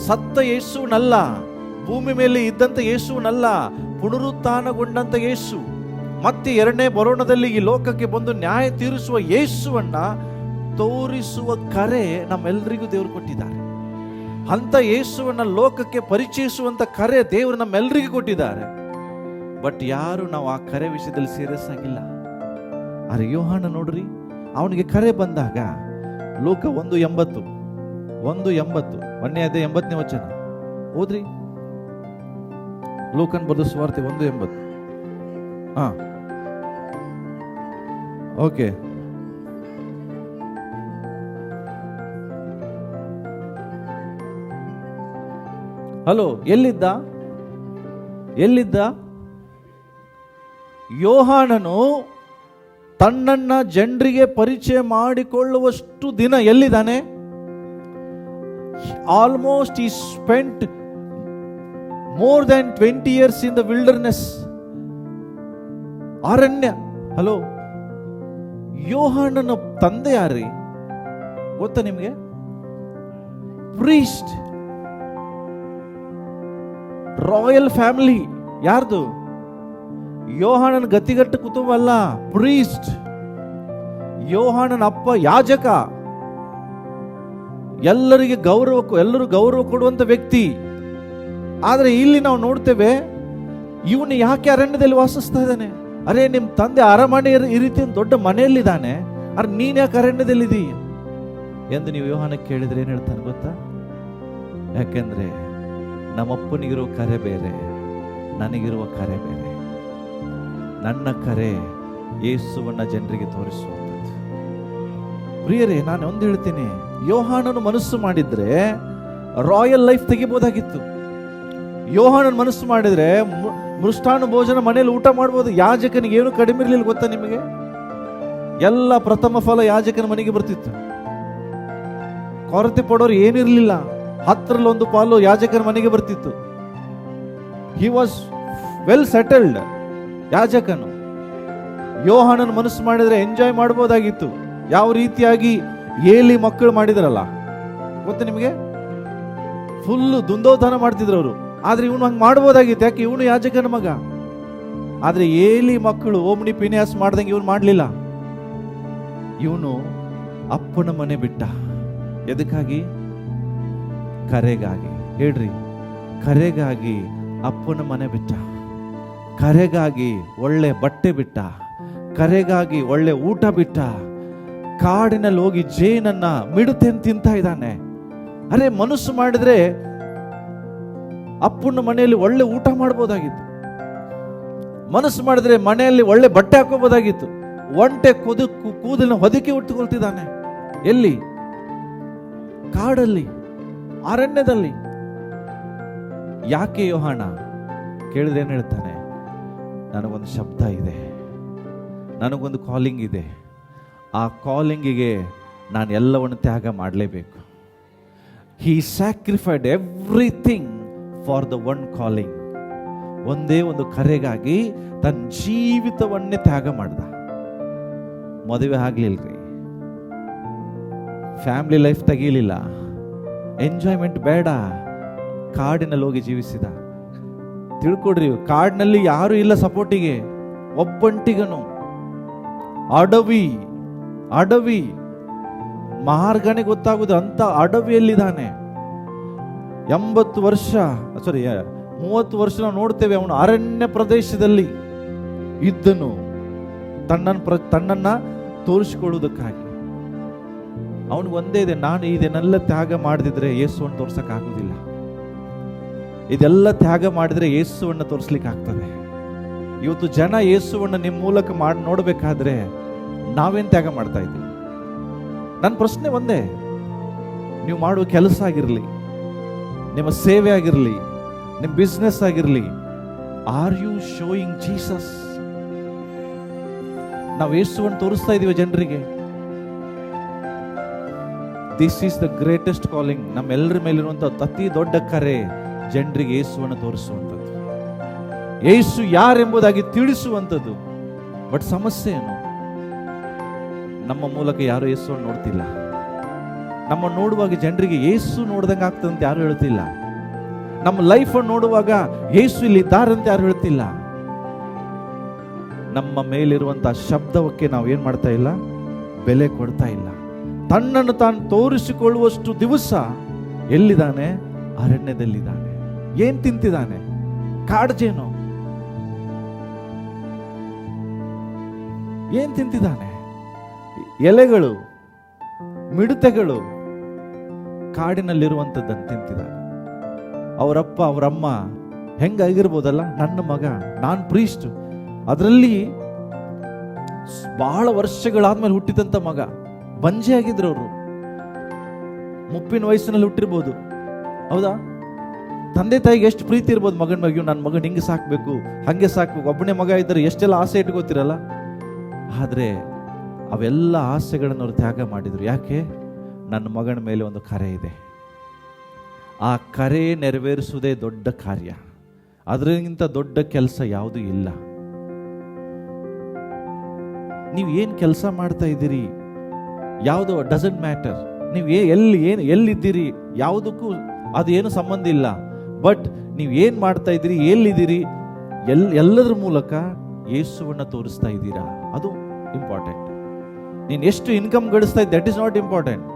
ಸತ್ತ ಯೇಸುವನಲ್ಲ, ಭೂಮಿ ಮೇಲೆ ಇದ್ದಂತ ಯೇಸುವನಲ್ಲ, ಪುನರುತ್ಥಾನಗೊಂಡಂತ ಯೇಸು, ಮತ್ತೆ 2ನೇ ಬರೋಣದಲ್ಲಿ ಈ ಲೋಕಕ್ಕೆ ಬಂದು ನ್ಯಾಯ ತೀರಿಸುವ ಯೇಸುವನ್ನ ತೋರಿಸುವ ಕರೆ ನಮ್ಮೆಲ್ಲರಿಗೂ ದೇವರು ಕೊಟ್ಟಿದ್ದಾರೆ. ಅಂತ ಯೇಸುವನ್ನ ಲೋಕಕ್ಕೆ ಪರಿಚಯಿಸುವಂತ ಕರೆ ದೇವರು ನಮ್ಮೆಲ್ಲರಿಗೂ ಕೊಟ್ಟಿದ್ದಾರೆ. ಬಟ್ ಯಾರು ನಾವು ಆ ಕರೆ ವಿಷಯದಲ್ಲಿ ಸೀರಿಯಸ್ ಆಗಿಲ್ಲ. ಅರೆ ಯೋಹಾನ ನೋಡ್ರಿ, ಅವನಿಗೆ ಕರೆ ಬಂದಾಗ ಲೋಕ 1:80 1:80 80ನೇ ವಚನ ಓದ್ರಿ. ಲೋಕನ್ ಬರೆದ ಸುವಾರ್ತೆ 1:80. ಓಕೆ. ಹಲೋ, ಎಲ್ಲಿದ್ದ? ಯೋಹಾನನು ತನ್ನನ್ನ ಜನರಿಗೆ ಪರಿಚಯ ಮಾಡಿಕೊಳ್ಳುವಷ್ಟು ದಿನ ಎಲ್ಲಿದ್ದಾನೆ? Almost he spent more than 20 years in the wilderness. ಅರಣ್ಯ. ಹಲೋ, ಯೋಹಾನನ ತಂದೆ ಯಾರ್ರಿ ಗೊತ್ತಾ ನಿಮಗೆ? ಪ್ರೀಸ್ಟ್. Royal family. ಯಾರ್ದು? ಯೋಹಾನನ ಗತಿಗಟ್ಟ ಕುಟುಂಬ ಅಲ್ಲ, ಪ್ರೀಸ್ಟ್. ಯೋಹಾನನ ಅಪ್ಪ ಯಾಜಕ, ಎಲ್ಲರೂ ಗೌರವ ಕೊಡುವಂತ ವ್ಯಕ್ತಿ. ಆದ್ರೆ ಇಲ್ಲಿ ನಾವು ನೋಡ್ತೇವೆ, ಇವನು ಯಾಕೆ ಅರಣ್ಯದಲ್ಲಿ ವಾಸಿಸ್ತಾ ಇದ್ದಾನೆ? ಅರೆ, ನಿಮ್ ತಂದೆ ಅರಮನೆ ಈ ರೀತಿ ಒಂದು ದೊಡ್ಡ ಮನೆಯಲ್ಲಿದ್ದಾನೆ, ಅರೆ ನೀನ್ ಯಾಕೆ ಅರಣ್ಯದಲ್ಲಿದ್ದೀ ಎಂದು ನೀವು ಯೋಹಾನ ಕೇಳಿದ್ರೆ ಏನ್ ಹೇಳ್ತಾನೆ ಗೊತ್ತಾ? ಯಾಕೆಂದ್ರೆ ನಮ್ಮಪ್ಪನಿಗಿರುವ ಕರೆ ಬೇರೆ, ನನಗಿರುವ ಕರೆ ಬೇರೆ. ನನ್ನ ಕರೆ ಯೇಸುವನ್ನ ಜನರಿಗೆ ತೋರಿಸುವಂಥದ್ದು. ಪ್ರಿಯರೇ, ನಾನು ಒಂದು ಹೇಳ್ತೀನಿ, ಯೋಹಾನನು ಮನಸ್ಸು ಮಾಡಿದ್ರೆ ರಾಯಲ್ ಲೈಫ್ ತೆಗಿಬಹುದಾಗಿತ್ತು. ಯೋಹಾನನ ಮನಸ್ಸು ಮಾಡಿದ್ರೆ ಮೃಷ್ಟಾನ್ನ ಭೋಜನ ಮನೆಯಲ್ಲಿ ಊಟ ಮಾಡ್ಬೋದು. ಯಾಜಕನಿಗೆ ಏನು ಕಡಿಮೆ ಇರಲಿಲ್ಲ ಗೊತ್ತಾ ನಿಮಗೆ? ಎಲ್ಲ ಪ್ರಥಮ ಫಲ ಯಾಜಕನ ಮನೆಗೆ ಬರ್ತಿತ್ತು. ಕೊರತೆ ಪಡೋರು ಏನಿರಲಿಲ್ಲ. 10 ಪಾಲು ಯಾಜಕನ ಮನೆಗೆ ಬರ್ತಿತ್ತು. ಹಿ ವಾಸ್ ವೆಲ್ ಸೆಟಲ್ಡ್ ಯಾಜಕನು. ಯೋಹಾನನ ಮನಸ್ಸು ಮಾಡಿದ್ರೆ ಎಂಜಾಯ್ ಮಾಡಬಹುದಾಗಿತ್ತು. ಯಾವ ರೀತಿಯಾಗಿ ಏಲಿ ಮಕ್ಕಳು ಮಾಡಿದ್ರಲ್ಲ ಗೊತ್ತ ನಿಮಗೆ? ಫುಲ್ ದುಂದೋತನ ಮಾಡ್ತಿದ್ರು ಅವರು. ಆದ್ರೆ ಇವನು ಹಂಗೆ ಮಾಡ್ಬೋದಾಗಿತ್ತು. ಯಾಕೆ? ಇವನು ಯಾಜಕನ ಮಗ. ಆದ್ರೆ ಏಲಿ ಮಕ್ಕಳು ಓಮ್ನಿ ಪಿನ್ಯಾಸ್ ಮಾಡ್ದಂಗೆ ಇವನು ಮಾಡ್ಲಿಲ್ಲ. ಇವನು ಅಪ್ಪನ ಮನೆ ಬಿಟ್ಟ. ಎದಕ್ಕಾಗಿ? ಕರೆಗಾಗಿ. ಹೇಳ್ರಿ, ಕರೆಗಾಗಿ ಅಪ್ಪನ ಮನೆ ಬಿಟ್ಟ. ಕರೆಗಾಗಿ ಒಳ್ಳೆ ಬಟ್ಟೆ ಬಿಟ್ಟ. ಕರೆಗಾಗಿ ಒಳ್ಳೆ ಊಟ ಬಿಟ್ಟ. ಕಾಡಿನಲ್ಲಿ ಹೋಗಿ ಜೇನನ್ನ ಮಿಡುತೆನ್ ತಿಂತಾ ಇದ್ದಾನೆ. ಅರೆ, ಮನಸ್ಸು ಮಾಡಿದ್ರೆ ಅಪ್ಪನ ಮನೆಯಲ್ಲಿ ಒಳ್ಳೆ ಊಟ ಮಾಡ್ಬೋದಾಗಿತ್ತು. ಮನಸ್ಸು ಮಾಡಿದ್ರೆ ಮನೆಯಲ್ಲಿ ಒಳ್ಳೆ ಬಟ್ಟೆ ಹಾಕೋಬೋದಾಗಿತ್ತು. ಒಂಟೆ ಕೂದಲಿನ ಹೊದಿಕೆ ಉಟ್ಟುಕೊಳ್ತಿದ್ದಾನೆ. ಎಲ್ಲಿ? ಕಾಡಲ್ಲಿ, ಅರಣ್ಯದಲ್ಲಿ. ಯಾಕೆ ಯೋಹಾನ ಕೇಳಿದ್ರೆ ಏನ್ ಹೇಳ್ತಾನೆ? ನನಗೊಂದು ಶಬ್ದ ಇದೆ, ನನಗೊಂದು ಕಾಲಿಂಗ್ ಇದೆ. ಆ ಕಾಲಿಂಗಿಗೆ ನಾನು ಎಲ್ಲವನ್ನು ತ್ಯಾಗ ಮಾಡಲೇಬೇಕು. He sacrificed everything for the one calling. ಒಂದೇ ಒಂದು ಕರೆಗಾಗಿ ತನ್ನ ಜೀವಿತವನ್ನೇ ತ್ಯಾಗ ಮಾಡ್ದ. ಮದುವೆ ಆಗ್ಲಿಲ್ರಿ, ಫ್ಯಾಮಿಲಿ ಲೈಫ್ ತೆಗೀಲಿಲ್ಲ, ಎಂಜಾಯ್ಮೆಂಟ್ ಬೇಡ, ಕಾಡಿನಲ್ಲಿ ಹೋಗಿ ಜೀವಿಸಿದ. ತಿಳ್ಕೊಡ್ರಿ, ಕಾಡಿನಲ್ಲಿ ಯಾರು ಇಲ್ಲ ಸಪೋರ್ಟಿಗೆ, ಒಬ್ಬಂಟಿಗನು. ಅಡವಿ ಮಾರ್ಗನೆ ಗೊತ್ತಾಗುದು ಅಂತ ಅಡವಿಯಲ್ಲಿದ್ದಾನೆ. 30 ವರ್ಷ ನಾವು ನೋಡ್ತೇವೆ ಅವನು ಅರಣ್ಯ ಪ್ರದೇಶದಲ್ಲಿ ಇದ್ದನು, ತನ್ನನ್ನ ತೋರಿಸಿಕೊಳ್ಳುವುದಕ್ಕಾಗಿ. ಅವನಿಗೆ ಒಂದೇ ಇದೆ, ನಾನು ಇದನ್ನೆಲ್ಲ ತ್ಯಾಗ ಮಾಡದಿದ್ರೆ ಯೇಸುವನ್ನು ತೋರ್ಸಕ್ ಆಗುದಿಲ್ಲ. ಇದೆಲ್ಲ ತ್ಯಾಗ ಮಾಡಿದ್ರೆ ಯೇಸುವನ್ನು ತೋರಿಸ್ಲಿಕ್ಕೆ ಆಗ್ತದೆ. ಇವತ್ತು ಜನ ಯೇಸುವನ್ನು ನಿಮ್ಮ ಮೂಲಕ ಮಾಡಿ ನೋಡ್ಬೇಕಾದ್ರೆ ನಾವೇನ್ ತ್ಯಾಗ ಮಾಡ್ತಾ ಇದ್ದೀವಿ? ನನ್ನ ಪ್ರಶ್ನೆ ಒಂದೇ, ನೀವು ಮಾಡುವ ಕೆಲಸ ಆಗಿರಲಿ, ನಿಮ್ಮ ಸೇವೆ ಆಗಿರಲಿ, ನಿಮ್ಮ ಬಿಸ್ನೆಸ್ ಆಗಿರಲಿ, ಆರ್ ಯು ಶೋಯಿಂಗ್ ಜೀಸಸ್? ನಾವು ಯೇಸುವನ್ನು ತೋರಿಸ್ತಾ ಇದೀವಿ ಜನರಿಗೆ? This is the greatest calling. ನಮ್ಮೆಲ್ಲರ ಮೇಲಿರುವಂತ ಅತಿ ದೊಡ್ಡ ಕರೆ ಜನರಿಗೆ ಯೇಸುವನ್ನು ತೋರಿಸುವಂಥದ್ದು, ಯೇಸು ಯಾರೆಂಬುದಾಗಿ ತಿಳಿಸುವಂಥದ್ದು. ಬಟ್ ಸಮಸ್ಯೆ ಏನು? ನಮ್ಮ ಮೂಲಕ ಯಾರು ಯೇಸುವನ್ನು ನೋಡ್ತಿಲ್ಲ. ನಮ್ಮ ನೋಡುವಾಗ ಜನರಿಗೆ ಯೇಸು ನೋಡ್ದಂಗೆ ಆಗ್ತದಂತ ಯಾರು ಹೇಳ್ತಿಲ್ಲ. ನಮ್ಮ ಲೈಫ್ ಅನ್ನು ನೋಡುವಾಗ ಯೇಸು ಇಲ್ಲಿ ಇದ್ದಾರಂತ ಯಾರು ಹೇಳ್ತಿಲ್ಲ. ನಮ್ಮ ಮೇಲಿರುವಂತಹ ಶಬ್ದಕ್ಕೆ ನಾವು ಏನ್ ಮಾಡ್ತಾ ಇಲ್ಲ? ಬೆಲೆ ಕೊಡ್ತಾ ಇಲ್ಲ. ತನ್ನನ್ನು ತಾನು ತೋರಿಸಿಕೊಳ್ಳುವಷ್ಟು ದಿವಸ ಎಲ್ಲಿದ್ದಾನೆ? ಅರಣ್ಯದಲ್ಲಿದ್ದಾನೆ. ಏನ್ ತಿಂತಿದ್ದಾನೆ? ಕಾಡ್ಜೇನು. ಏನ್ ತಿಂತಿದ್ದಾನೆ? ಎಲೆಗಳು, ಮಿಡತೆಗಳು, ಕಾಡಿನಲ್ಲಿರುವಂಥದ್ದನ್ನು ತಿಂತಿದ್ದಾನೆ. ಅವರಪ್ಪ ಅವರಮ್ಮ ಹೆಂಗಾಗಿರ್ಬೋದಲ್ಲ? ನನ್ನ ಮಗ, ನಾನ್ ಪ್ರೀಸ್ಟ್, ಅದರಲ್ಲಿ ಬಹಳ ವರ್ಷಗಳಾದ್ಮೇಲೆ ಹುಟ್ಟಿದಂತ ಮಗ, ಬಂಜೆ ಆಗಿದ್ರು ಅವರು, ಮುಪ್ಪಿನ ವಯಸ್ಸಿನಲ್ಲಿ ಹುಟ್ಟಿರ್ಬೋದು. ಹೌದಾ? ತಂದೆ ತಾಯಿಗೆ ಎಷ್ಟು ಪ್ರೀತಿ ಇರ್ಬೋದು ಮಗನ ಬಗ್ಗೆ, ನನ್ನ ಮಗನ ಹಿಂಗೆ ಸಾಕ್ಬೇಕು, ಹಂಗೆ ಸಾಕ್ಬೇಕು. ಒಬ್ಬನೇ ಮಗ ಇದ್ದರೆ ಎಷ್ಟೆಲ್ಲ ಆಸೆ ಇಟ್ಕೋತಿರಲ್ಲ. ಆದ್ರೆ ಅವೆಲ್ಲ ಆಸೆಗಳನ್ನು ಅವರು ತ್ಯಾಗ ಮಾಡಿದ್ರು. ಯಾಕೆ? ನನ್ನ ಮಗನ ಮೇಲೆ ಒಂದು ಕರೆ ಇದೆ. ಆ ಕರೆ ನೆರವೇರಿಸುವುದೇ ದೊಡ್ಡ ಕಾರ್ಯ. ಅದರಿಗಿಂತ ದೊಡ್ಡ ಕೆಲಸ ಯಾವುದೂ ಇಲ್ಲ. ನೀವು ಏನು ಕೆಲಸ ಮಾಡ್ತಾ ಇದ್ದೀರಿ, ಯಾವುದು ಡಸಂಟ್ ಮ್ಯಾಟರ್. ನೀವು ಎಲ್ಲಿದ್ದೀರಿ ಯಾವುದಕ್ಕೂ ಅದು ಏನು ಸಂಬಂಧ ಇಲ್ಲ. ಬಟ್ ನೀವು ಏನು ಮಾಡ್ತಾ ಇದ್ದೀರಿ, ಎಲ್ಲಿದ್ದೀರಿ, ಎಲ್ಲದರ ಮೂಲಕ ಯೇಸುವನ್ನ ತೋರಿಸ್ತಾ ಇದ್ದೀರಾ, ಅದು ಇಂಪಾರ್ಟೆಂಟ್. ನೀನು ಎಷ್ಟು ಇನ್ಕಮ್ ಗಳಿಸ್ತಾ ಇದ್ದ, that is not important.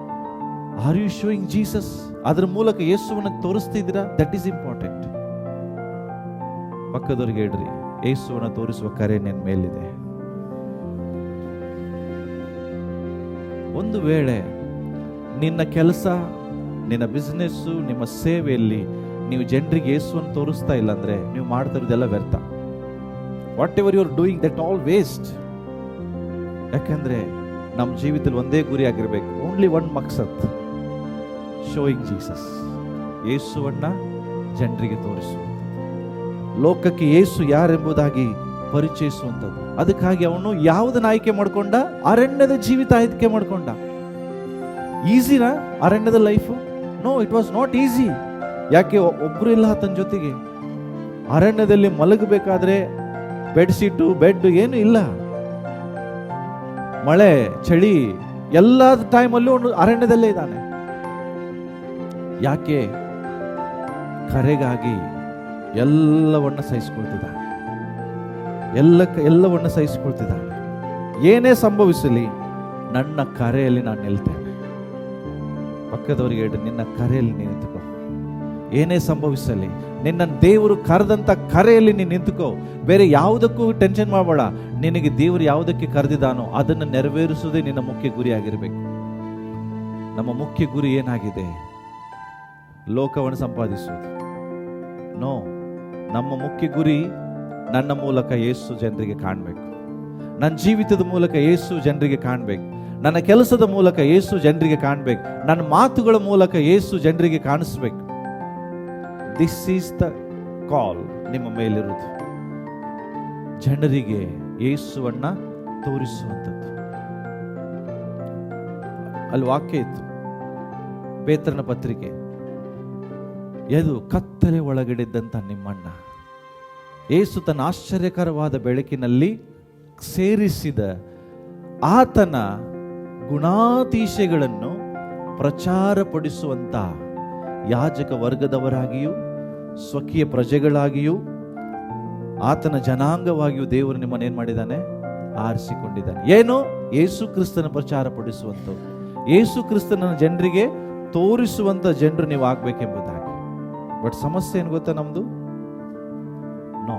Are you showing Jesus? ಅದರ ಮೂಲಕ ಯೇಸುವನ್ನ ತೋರಿಸ್ತಾ ಇದ್ದೀರಾ, ದಟ್ ಈಸ್ ಇಂಪಾರ್ಟೆಂಟ್. ಪಕ್ಕದವ್ರಿಗೆ ಹೇಳ್ರಿ, ಯೇಸುವನ್ನ ತೋರಿಸುವ ಕರೆ ನಿನ್ನ ಮೇಲಿದೆ. ಒಂದು ವೇಳೆ ನಿನ್ನ ಕೆಲಸ, ನಿನ್ನ ಬಿಸ್ನೆಸ್ಸು, ನಿಮ್ಮ ಸೇವೆಯಲ್ಲಿ ನೀವು ಜನರಿಗೆ ಯೇಸುವನ್ನು ತೋರಿಸ್ತಾ ಇಲ್ಲ ಅಂದ್ರೆ ನೀವು ಮಾಡ್ತಾ ಇರೋದೆಲ್ಲ ವ್ಯರ್ಥ. Whatever you are doing, that all waste. ಯಾಕಂದ್ರೆ ನಮ್ಮ ಜೀವಿತದಲ್ಲಿ ಒಂದೇ ಗುರಿ ಆಗಿರ್ಬೇಕು, ಓನ್ಲಿ ಒನ್ ಮಕ್ಸದ್, ಶೋಯಿಂಗ್ ಜೀಸಸ್. ಯೇಸುವನ್ನ ಜನರಿಗೆ ತೋರಿಸುವಂಥದ್ದು, ಲೋಕಕ್ಕೆ ಯೇಸು ಯಾರೆಂಬುದಾಗಿ ಪರಿಚಯಿಸುವಂಥದ್ದು. ಅದಕ್ಕಾಗಿ ಅವನು ಯಾವುದನ್ನ ಆಯ್ಕೆ ಮಾಡ್ಕೊಂಡ? ಅರಣ್ಯದ ಜೀವಿತ ಆಯ್ಕೆ ಮಾಡ್ಕೊಂಡ. ಈಸಿನಾ ಅರಣ್ಯದ life? No, it was not easy. ಯಾಕೆ? ಒಬ್ರು ಇಲ್ಲ ಆತನ ಜೊತೆಗೆ. ಅರಣ್ಯದಲ್ಲಿ ಮಲಗಬೇಕಾದ್ರೆ ಬೆಡ್ಶೀಟು, ಬೆಡ್ ಏನು ಇಲ್ಲ. ಮಳೆ, ಚಳಿ, ಎಲ್ಲ ಟೈಮಲ್ಲೂ ಅವನು ಅರಣ್ಯದಲ್ಲೇ ಇದ್ದಾನೆ. ಯಾಕೆ? ಕರೆಗಾಗಿ ಎಲ್ಲವನ್ನ ಸಹಿಸಿಕೊಳ್ತಿದ್ದಾನೆ, ಎಲ್ಲವನ್ನ ಸಹಿಸಿಕೊಳ್ತಿದ್ದಾನೆ. ಏನೇ ಸಂಭವಿಸಲಿ ನನ್ನ ಕರೆಯಲ್ಲಿ ನಾನು ನಿಲ್ತೇನೆ. ಪಕ್ಕದವರಿಗೆ ಹೇಳಿ, ನಿನ್ನ ಕರೆಯಲ್ಲಿ ನೀನು ನಿಂತುಕೋ. ಏನೇ ಸಂಭವಿಸಲಿ ನಿನ್ನ ದೇವರು ಕರೆದಂತ ಕರೆಯಲ್ಲಿ ನೀನು ನಿಂತುಕೋ. ಬೇರೆ ಯಾವುದಕ್ಕೂ ಟೆನ್ಷನ್ ಮಾಡಬೇಡ. ನಿನಗೆ ದೇವರು ಯಾವುದಕ್ಕೆ ಕರೆದಿದ್ದಾನೋ ಅದನ್ನು ನೆರವೇರಿಸುವುದೇ ನಿನ್ನ ಮುಖ್ಯ ಗುರಿ ಆಗಿರಬೇಕು. ನಮ್ಮ ಮುಖ್ಯ ಗುರಿ ಏನಾಗಿದೆ? ಲೋಕವನ್ನು ಸಂಪಾದಿಸುವುದು? ನೋ, ನಮ್ಮ ಮುಖ್ಯ ಗುರಿ ನನ್ನ ಮೂಲಕ ಯೇಸು ಜನರಿಗೆ ಕಾಣಬೇಕು. ನನ್ನ ಜೀವಿತದ ಮೂಲಕ ಯೇಸು ಜನರಿಗೆ ಕಾಣಬೇಕು. ನನ್ನ ಕೆಲಸದ ಮೂಲಕ ಯೇಸು ಜನರಿಗೆ ಕಾಣಬೇಕು. ನನ್ನ ಮಾತುಗಳ ಮೂಲಕ ಯೇಸು ಜನರಿಗೆ ಕಾಣಿಸ್ಬೇಕು. ದಿಸ್ ಈಸ್ ದ ಕಾಲ್ ನಿಮ್ಮ ಮೇಲಿರುವುದು, ಜನರಿಗೆ ಯೇಸುವನ್ನ ತೋರಿಸುವಂಥದ್ದು. ಅಲ್ಲಿ ವಾಕ್ಯ ಇತ್ತು, ಪೇತ್ರನ ಪತ್ರಿಕೆ, ಎದು ಕತ್ತಲೆ ಒಳಗಡೆದ್ದಂತ ನಿಮ್ಮಣ್ಣ ಯೇಸು ತನ್ನ ಆಶ್ಚರ್ಯಕರವಾದ ಬೆಳಕಿನಲ್ಲಿ ಸೇರಿಸಿದ ಆತನ ಗುಣಾತಿಶಯಗಳನ್ನು ಪ್ರಚಾರಪಡಿಸುವಂತ ಯಾಜಕ ವರ್ಗದವರಾಗಿಯೂ ಸ್ವಕೀಯ ಪ್ರಜೆಗಳಾಗಿಯೂ ಆತನ ಜನಾಂಗವಾಗಿಯೂ ದೇವರು ನಿಮ್ಮನ್ನು ಏನ್ ಮಾಡಿದ್ದಾನೆ? ಆರಿಸಿಕೊಂಡಿದ್ದಾನೆ. ಏನು? ಯೇಸು ಕ್ರಿಸ್ತನ ಪ್ರಚಾರಪಡಿಸುವಂಥವ್ರು, ಯೇಸು ಕ್ರಿಸ್ತನ ಜನರಿಗೆ ತೋರಿಸುವಂತ ಜನರು ನೀವು ಆಗ್ಬೇಕೆಂಬುದಾಗಿ. ಬಟ್ ಸಮಸ್ಯೆ ಏನು ಗೊತ್ತಾ ನಮ್ದು? ನೋ,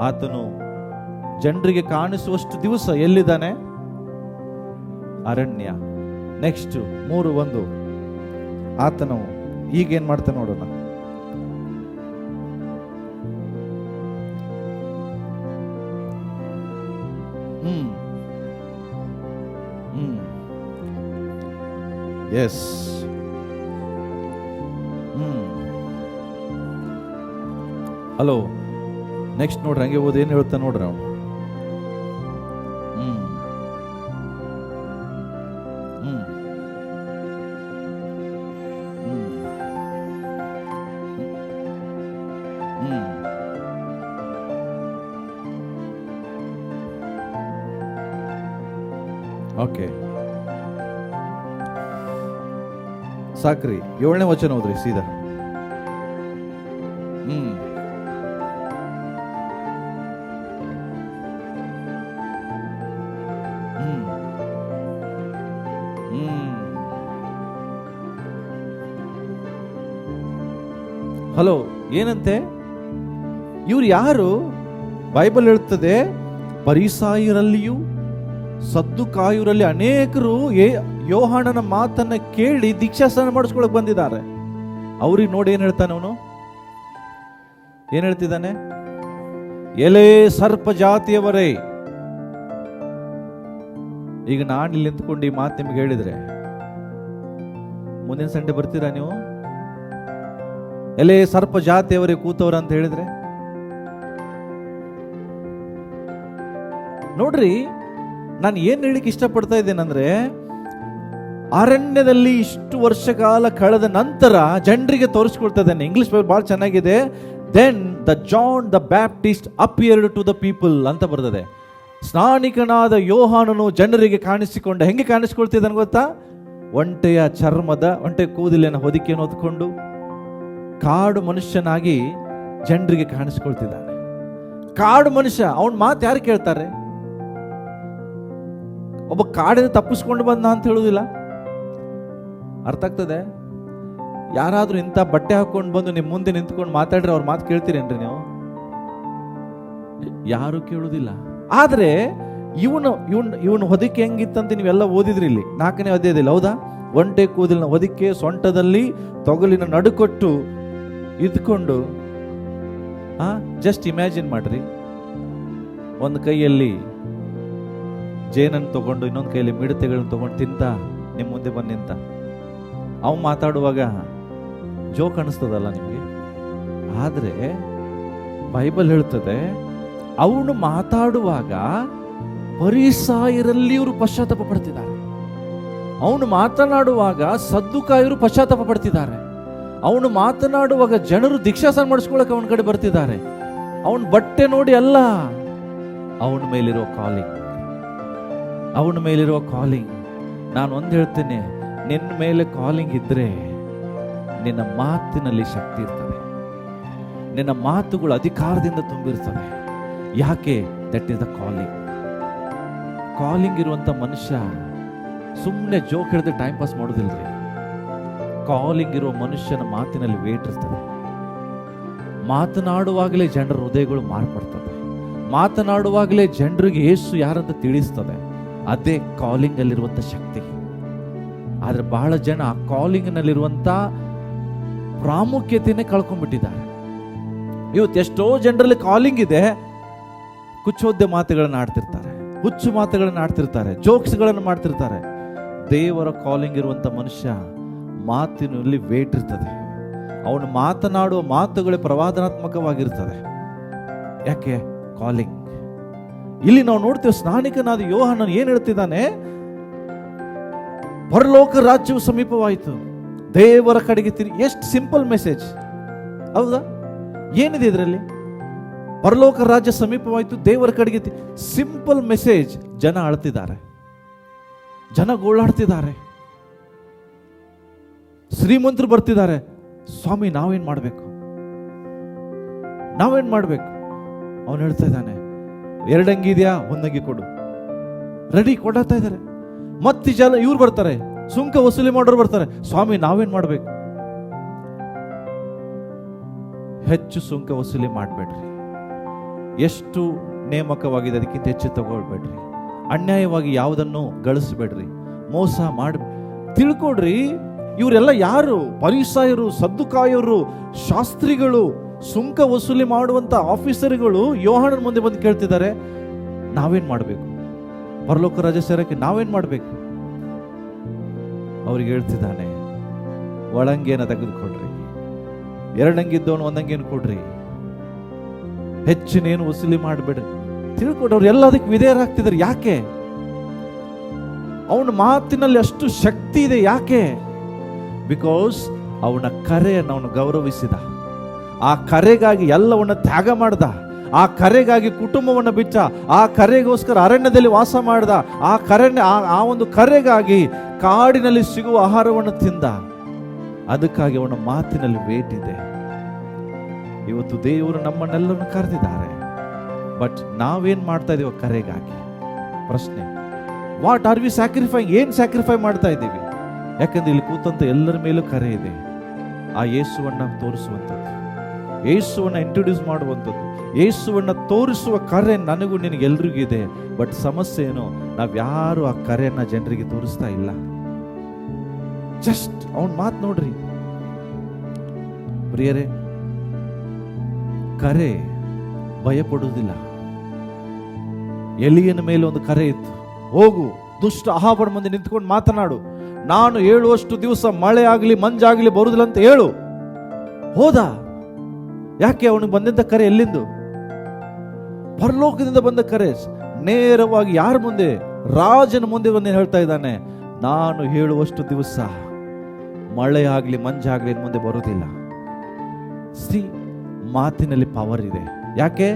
ಆತನು ಜನರಿಗೆ ಕಾಣಿಸುವಷ್ಟು ದಿವಸ ಎಲ್ಲಿದ್ದಾನೆ? ಅರಣ್ಯ. ನೆಕ್ಸ್ಟ್ 3:1 ಆತನು ಈಗೇನ್ ಮಾಡ್ತಾನೆ ನೋಡೋಣ. S, hello. ನೆಕ್ಸ್ಟ್ ನೋಡ್ರಿ, ಹಂಗೆ ಓದಿ ಏನ್ ಹೇಳ್ತಾ ನೋಡ್ರಿ ಅವನು. ಓಕೆ, ಸಾಕ್ರಿ. 7ನೇ ವಚನ ಹೋದ್ರಿ ಸೀದಾ. ಹಲೋ, ಏನಂತೆ? ಇವ್ರು ಯಾರು? ಬೈಬಲ್ ಹೇಳ್ತದೆ, ಪರಿಸಾಯರಲ್ಲಿಯೂ ಸದ್ದುಕಾಯರಲ್ಲಿ ಅನೇಕರು ಯೋಹಾನನ ಮಾತನ್ನ ಕೇಳಿ ದೀಕ್ಷಾಸ್ನಾನ ಮಾಡಿಸ್ಕೊಳಕ್ ಬಂದಿದ್ದಾರೆ. ಅವ್ರಿಗೆ ನೋಡಿ ಏನ್ ಹೇಳ್ತಾನೆ ಅವನು? ಏನ್ ಹೇಳ್ತಿದ್ದಾನೆ? ಎಲೆ ಸರ್ಪ ಜಾತಿಯವರೇ. ಈಗ ನಾನು ಇಲ್ಲಿ ನಿಂತ್ಕೊಂಡು ಈ ಮಾತು ನಿಮ್ಗೆ ಹೇಳಿದ್ರೆ ಮುಂದಿನ ಸಂಡೆ ಬರ್ತೀರಾ ನೀವು? ಎಲೆ ಸರ್ಪ ಜಾತಿಯವರೇ ಕೂತವ್ರ ಅಂತ ಹೇಳಿದ್ರೆ ನೋಡ್ರಿ, ನಾನು ಏನ್ ಹೇಳಿಕ್ಕೆ ಇಷ್ಟಪಡ್ತಾ ಇದ್ದೇನೆಂದ್ರೆ, ಅರಣ್ಯದಲ್ಲಿ ಇಷ್ಟು ವರ್ಷ ಕಾಲ ಕಳೆದ ನಂತರ ಜನರಿಗೆ ತೋರಿಸ್ಕೊಳ್ತಾ ಇದ್ದೇನೆ. ಇಂಗ್ಲಿಷ್ ಬಹಳ ಚೆನ್ನಾಗಿದೆ. Then the John the Baptist appeared to the people ಅಂತ ಬರ್ತದೆ. ಸ್ನಾನಿಕನಾದ ಯೋಹಾನನು ಜನರಿಗೆ ಕಾಣಿಸಿಕೊಂಡ. ಹೆಂಗೆ ಕಾಣಿಸ್ಕೊಳ್ತಿದ್ದಾನೆ ಗೊತ್ತಾ? ಒಂಟೆ ಕೂದಲಿನ ಹೊದಿಕೆಯನ್ನು ಹೊತ್ಕೊಂಡು, ಕಾಡು ಮನುಷ್ಯನಾಗಿ ಜನರಿಗೆ ಕಾಣಿಸ್ಕೊಳ್ತಿದ್ದಾನೆ. ಕಾಡು ಮನುಷ್ಯ, ಅವನ ಮಾತು ಯಾರು ಕೇಳ್ತಾರೆ? ಒಬ್ಬ ಕಾಡಿನ ತಪ್ಪಿಸ್ಕೊಂಡು ಬಂದ ಅಂತ ಹೇಳುವುದಿಲ್ಲ. ಅರ್ಥ ಆಗ್ತದೆ? ಯಾರಾದ್ರೂ ಇಂಥ ಬಟ್ಟೆ ಹಾಕೊಂಡು ಬಂದು ನಿಮ್ಮ ಮುಂದೆ ನಿಂತ್ಕೊಂಡು ಮಾತಾಡ್ರೆ ಅವ್ರ ಮಾತು ಕೇಳ್ತೀರೇನ್ರಿ ನೀವು? ಯಾರು ಕೇಳುವುದಿಲ್ಲ. ಆದ್ರೆ ಇವನು ಹೊದಿಕೆ ಹೆಂಗಿತ್ತಂತ ನೀವೆಲ್ಲ ಓದಿದ್ರಿ ಇಲ್ಲಿ 4ನೇ ಅಧ್ಯಾಯದಲ್ಲಿ, ಹೌದಾ? ಒಂಟೆ ಕೂದಲಿನ ಹೊದಿಕೆ, ಸೊಂಟದಲ್ಲಿ ತೊಗಲಿನ ನಡುಕೊಟ್ಟು ಇದ್ಕೊಂಡು, ಜಸ್ಟ್ ಇಮ್ಯಾಜಿನ್ ಮಾಡ್ರಿ, ಒಂದು ಕೈಯಲ್ಲಿ ಜೇನನ್ನು ತಗೊಂಡು ಇನ್ನೊಂದು ಕೈಯಲ್ಲಿ ಮಿಡತೆಗಳನ್ನ ತಗೊಂಡು ತಿಂತ ನಿಮ್ಮ ಮುಂದೆ ಬಂದು ನಿಂತ. ಅವು ಮಾತಾಡುವಾಗ ಜೋಕ್ ಅನಿಸ್ತದಲ್ಲ ನಿಮಗೆ? ಆದ್ರೆ ಬೈಬಲ್ ಹೇಳ್ತದೆ, ಅವನು ಮಾತಾಡುವಾಗ ಫರಿಸಾಯರಲ್ಲಿ ಇವರು ಪಶ್ಚಾತ್ತಾಪ ಪಡ್ತಿದ್ದಾರೆ. ಅವನು ಮಾತನಾಡುವಾಗ ಸದ್ದುಕಾಯರು ಪಶ್ಚಾತ್ತಾಪ ಪಡ್ತಿದ್ದಾರೆ. ಅವನು ಮಾತನಾಡುವಾಗ ಜನರು ದೀಕ್ಷಾಸನ ಮಾಡಿಸ್ಕೊಳಕ್ಕೆ ಅವನ ಕಡೆ ಬರ್ತಿದ್ದಾರೆ. ಅವನ ಬಟ್ಟೆ ನೋಡಿ ಅಲ್ಲ, ಅವನ ಮೇಲಿರೋ ಕಾಲಿಂಗ್, ಅವನ ಮೇಲಿರೋ ಕಾಲಿಂಗ್. ನಾನು ಒಂದು ಹೇಳ್ತೇನೆ, ನಿನ್ನ ಮೇಲೆ ಕಾಲಿಂಗ್ ಇದ್ರೆ ನಿನ್ನ ಮಾತಿನಲ್ಲಿ ಶಕ್ತಿ ಇರ್ತದೆ, ನಿನ್ನ ಮಾತುಗಳು ಅಧಿಕಾರದಿಂದ ತುಂಬಿರ್ತದೆ. ಯಾಕೆ? That is the calling. Calling ಇರುವಂತ ಮನುಷ್ಯ ಸುಮ್ಮನೆ ಜೋಕ್ ಹಿಡಿದು ಟೈಮ್ ಪಾಸ್ ಮಾಡೋದಿಲ್ರಿ. ಕಾಲಿಂಗ್ ಇರುವ ಮನುಷ್ಯನ ಮಾತಿನಲ್ಲಿ ವೇಟ್ ಇರ್ತದೆ. ಮಾತನಾಡುವಾಗಲೇ ಜನರ ಹೃದಯಗಳು ಮಾರ್ಪಡ್ತದೆ. ಮಾತನಾಡುವಾಗಲೇ ಜನರಿಗೆ ಯೇಸು ಯಾರಂತ ತಿಳಿಸ್ತದೆ. ಅದೇ ಕಾಲಿಂಗ್ ಅಲ್ಲಿರುವಂತ ಶಕ್ತಿ. ಆದ್ರೆ ಬಹಳ ಜನ ಆ ಕಾಲಿಂಗ್ ನಲ್ಲಿರುವಂತ ಪ್ರಾಮುಖ್ಯತೆಯನ್ನೇ ಕಳ್ಕೊಂಡ್ಬಿಟ್ಟಿದ್ದಾರೆ. ಇವತ್ತು ಎಷ್ಟೋ ಜನರಲ್ಲಿ ಕಾಲಿಂಗ್ ಇದೆ, ಕುಚ್ಚೋದ್ಯ ಮಾತುಗಳನ್ನ ಆಡ್ತಿರ್ತಾರೆ, ಹುಚ್ಚು ಮಾತುಗಳನ್ನ ಆಡ್ತಿರ್ತಾರೆ, ಜೋಕ್ಸ್ಗಳನ್ನು ಮಾಡ್ತಿರ್ತಾರೆ. ದೇವರ ಕಾಲಿಂಗ್ ಇರುವಂತ ಮನುಷ್ಯ ಮಾತಿನಲ್ಲಿ ವೇಟ್ ಇರ್ತದೆ. ಅವನು ಮಾತನಾಡುವ ಮಾತುಗಳೇ ಪ್ರವಾದನಾತ್ಮಕವಾಗಿರ್ತದೆ. ಯಾಕೆ? ಕಾಲಿಂಗ್. ಇಲ್ಲಿ ನಾವು ನೋಡ್ತೇವೆ, ಸ್ನಾನಿಕನಾದ ಯೋಹಾನನು ಏನ್ ಹೇಳ್ತಿದ್ದಾನೆ? ಪರಲೋಕ ರಾಜ್ಯವು ಸಮೀಪವಾಯಿತು, ದೇವರ ಕಡೆಗೆ ಎಷ್ಟು ಸಿಂಪಲ್ ಮೆಸೇಜ್, ಹೌದಾ? ಏನಿದೆ ಇದರಲ್ಲಿ? ಪರಲೋಕ ರಾಜ್ಯ ಸಮೀಪವಾಯಿತು, ದೇವರ ಕಡೆಗೆ ಸಿಂಪಲ್ ಮೆಸೇಜ್. ಜನ ಅಳ್ತಿದ್ದಾರೆ, ಜನ ಗೋಳಾಡ್ತಿದ್ದಾರೆ, ಶ್ರೀಮಂತರು ಬರ್ತಿದ್ದಾರೆ. ಸ್ವಾಮಿ ನಾವೇನ್ ಮಾಡ್ಬೇಕು? ಅವನು ಹೇಳ್ತಾ ಇದ್ದಾನೆ, 2 ಅಂಗಿ ಇದೆಯಾ? 1 ಅಂಗಿ ಕೊಡು. ರೆಡಿ, ಕೊಡ್ತಾ ಇದ್ದಾರೆ. ಮತ್ತೆ ಜನ ಇವ್ರು ಬರ್ತಾರೆ, ಸುಂಕ ವಸೂಲಿ ಮಾಡೋರು ಬರ್ತಾರೆ. ಸ್ವಾಮಿ ನಾವೇನ್ ಮಾಡ್ಬೇಕು? ಹೆಚ್ಚು ಸುಂಕ ವಸೂಲಿ ಮಾಡಬೇಡ್ರಿ. ಎಷ್ಟು ನೇಮಕವಾಗಿದೆ ಅದಕ್ಕಿಂತ ಹೆಚ್ಚು ತಗೊಳ್ಬೇಡ್ರಿ. ಅನ್ಯಾಯವಾಗಿ ಯಾವುದನ್ನು ಗಳಿಸಬೇಡ್ರಿ. ಮೋಸ ಮಾಡಿ ತಿಳ್ಕೊಡ್ರಿ. ಇವರೆಲ್ಲ ಯಾರು? ಫರಿಸಾಯರು, ಸದ್ದುಕಾಯರು, ಶಾಸ್ತ್ರಿಗಳು, ಸುಂಕ ವಸೂಲಿ ಮಾಡುವಂತ ಆಫೀಸರ್ಗಳು ಯೋಹಾನನ ಮುಂದೆ ಬಂದು ಕೇಳ್ತಿದ್ದಾರೆ, ನಾವೇನ್ ಮಾಡ್ಬೇಕು? ಪರಲೋಕ ರಾಜ್ಯ ಸೇರಕ್ಕೆ ನಾವೇನ್ ಮಾಡ್ಬೇಕು? ಅವ್ರಿಗೆ ಹೇಳ್ತಿದ್ದಾನೆ, ಒಳಂಗಿಯನ್ನ ತೆಗೆದುಕೊಡ್ರಿ, 2 ಅಂಗಿದ್ದವನು 1 ಅಂಗಿಯನ್ನು ಕೊಡ್ರಿ, ಹೆಚ್ಚಿನೇನು ವಸೂಲಿ ಮಾಡಬೇಡ್ರಿ. ತಿಳ್ಕೊಡ್ರಿ. ಎಲ್ಲ ಅದಕ್ಕೆ ವಿಧೇಯರಾಗ್ತಿದ್ದಾರೆ. ಯಾಕೆ? ಅವನ ಮಾತಿನಲ್ಲಿ ಅಷ್ಟು ಶಕ್ತಿ ಇದೆ. ಯಾಕೆ? ಬಿಕಾಸ್ ಅವನ ಕರೆಯನ್ನು ಅವನು ಗೌರವಿಸಿದ. ಆ ಕರೆಗಾಗಿ ಎಲ್ಲವನ್ನ ತ್ಯಾಗ ಮಾಡ್ದ. ಆ ಕರೆಗಾಗಿ ಕುಟುಂಬವನ್ನು ಬಿಚ್ಚ. ಆ ಕರೆಗೋಸ್ಕರ ಅರಣ್ಯದಲ್ಲಿ ವಾಸ ಮಾಡ್ದ. ಆ ಒಂದು ಕರೆಗಾಗಿ ಕಾಡಿನಲ್ಲಿ ಸಿಗುವ ಆಹಾರವನ್ನು ತಿಂದ. ಅದಕ್ಕಾಗಿ ಅವನ ಮಾತಿನಲ್ಲಿ ವೇಟ್ ಇದೆ. ಇವತ್ತು ದೇವರು ನಮ್ಮನ್ನೆಲ್ಲರನ್ನು ಕರೆದಿದ್ದಾರೆ. ಬಟ್ ನಾವೇನ್ ಮಾಡ್ತಾ ಇದೀವಿ ಕರೆಗಾಗಿ? ಪ್ರಶ್ನೆ, ವಾಟ್ ಆರ್ ವಿ ಸ್ಯಾಕ್ರಿಫೈಂಗ್? ಏನ್ ಸ್ಯಾಕ್ರಿಫೈ ಮಾಡ್ತಾ ಇದ್ದೀವಿ? ಯಾಕಂದ್ರೆ ಇಲ್ಲಿ ಕೂತಂತ ಎಲ್ಲರ ಮೇಲೂ ಕರೆ ಇದೆ. ಆ ಯೇಸುವನ್ನ ತೋರಿಸುವಂಥದ್ದು, ಯೇಸುವನ್ನ ಇಂಟ್ರೊಡ್ಯೂಸ್ ಮಾಡುವಂಥದ್ದು, ಯೇಸುವನ್ನ ತೋರಿಸುವ ಕರೆ ನನಗೂ ನಿನಗೆ ಎಲ್ರಿಗೂ ಇದೆ. ಬಟ್ ಸಮಸ್ಯೆ ಏನು? ನಾವ್ಯಾರು ಆ ಕರೆಯನ್ನ ಜನರಿಗೆ ತೋರಿಸ್ತಾ ಇಲ್ಲ. ಜಸ್ಟ್ ಅವನ್ ಮಾತು ನೋಡ್ರಿ ಪ್ರಿಯರೇ. ಕರೆ ಭಯಪಡುವುದಿಲ್ಲ. ಎಲಿಯನ ಮೇಲೆ ಒಂದು ಕರೆ ಇತ್ತು, ಹೋಗು ದುಷ್ಟ ಅಹಾಬನ ಮುಂದೆ ನಿಂತ್ಕೊಂಡು ಮಾತನಾಡು, ನಾನು ಹೇಳುವಷ್ಟು ದಿವಸ ಮಳೆ ಆಗಲಿ ಮಂಜಾಗಲಿ ಬರುವುದಿಲ್ಲ ಅಂತ ಹೇಳು. ಹೋದ. ಯಾಕೆ? ಅವನಿಗೆ ಬಂದಂತ ಕರೆ ಎಲ್ಲಿಂದು? ಪರಲೋಕದಿಂದ ಬಂದ ಕರೆ. ನೇರವಾಗಿ ಯಾರ ಮುಂದೆ? ರಾಜನ ಮುಂದೆ ಬಂದು ಹೇಳ್ತಾ ಇದ್ದಾನೆ, ನಾನು ಹೇಳುವಷ್ಟು ದಿವಸ ಮಳೆ ಆಗಲಿ ಮಂಜಾಗಲಿ ಮುಂದೆ ಬರುವುದಿಲ್ಲ. ಮಾತಿನಲ್ಲಿ ಪವರ್ ಇದೆ. ಯಾಕೆ?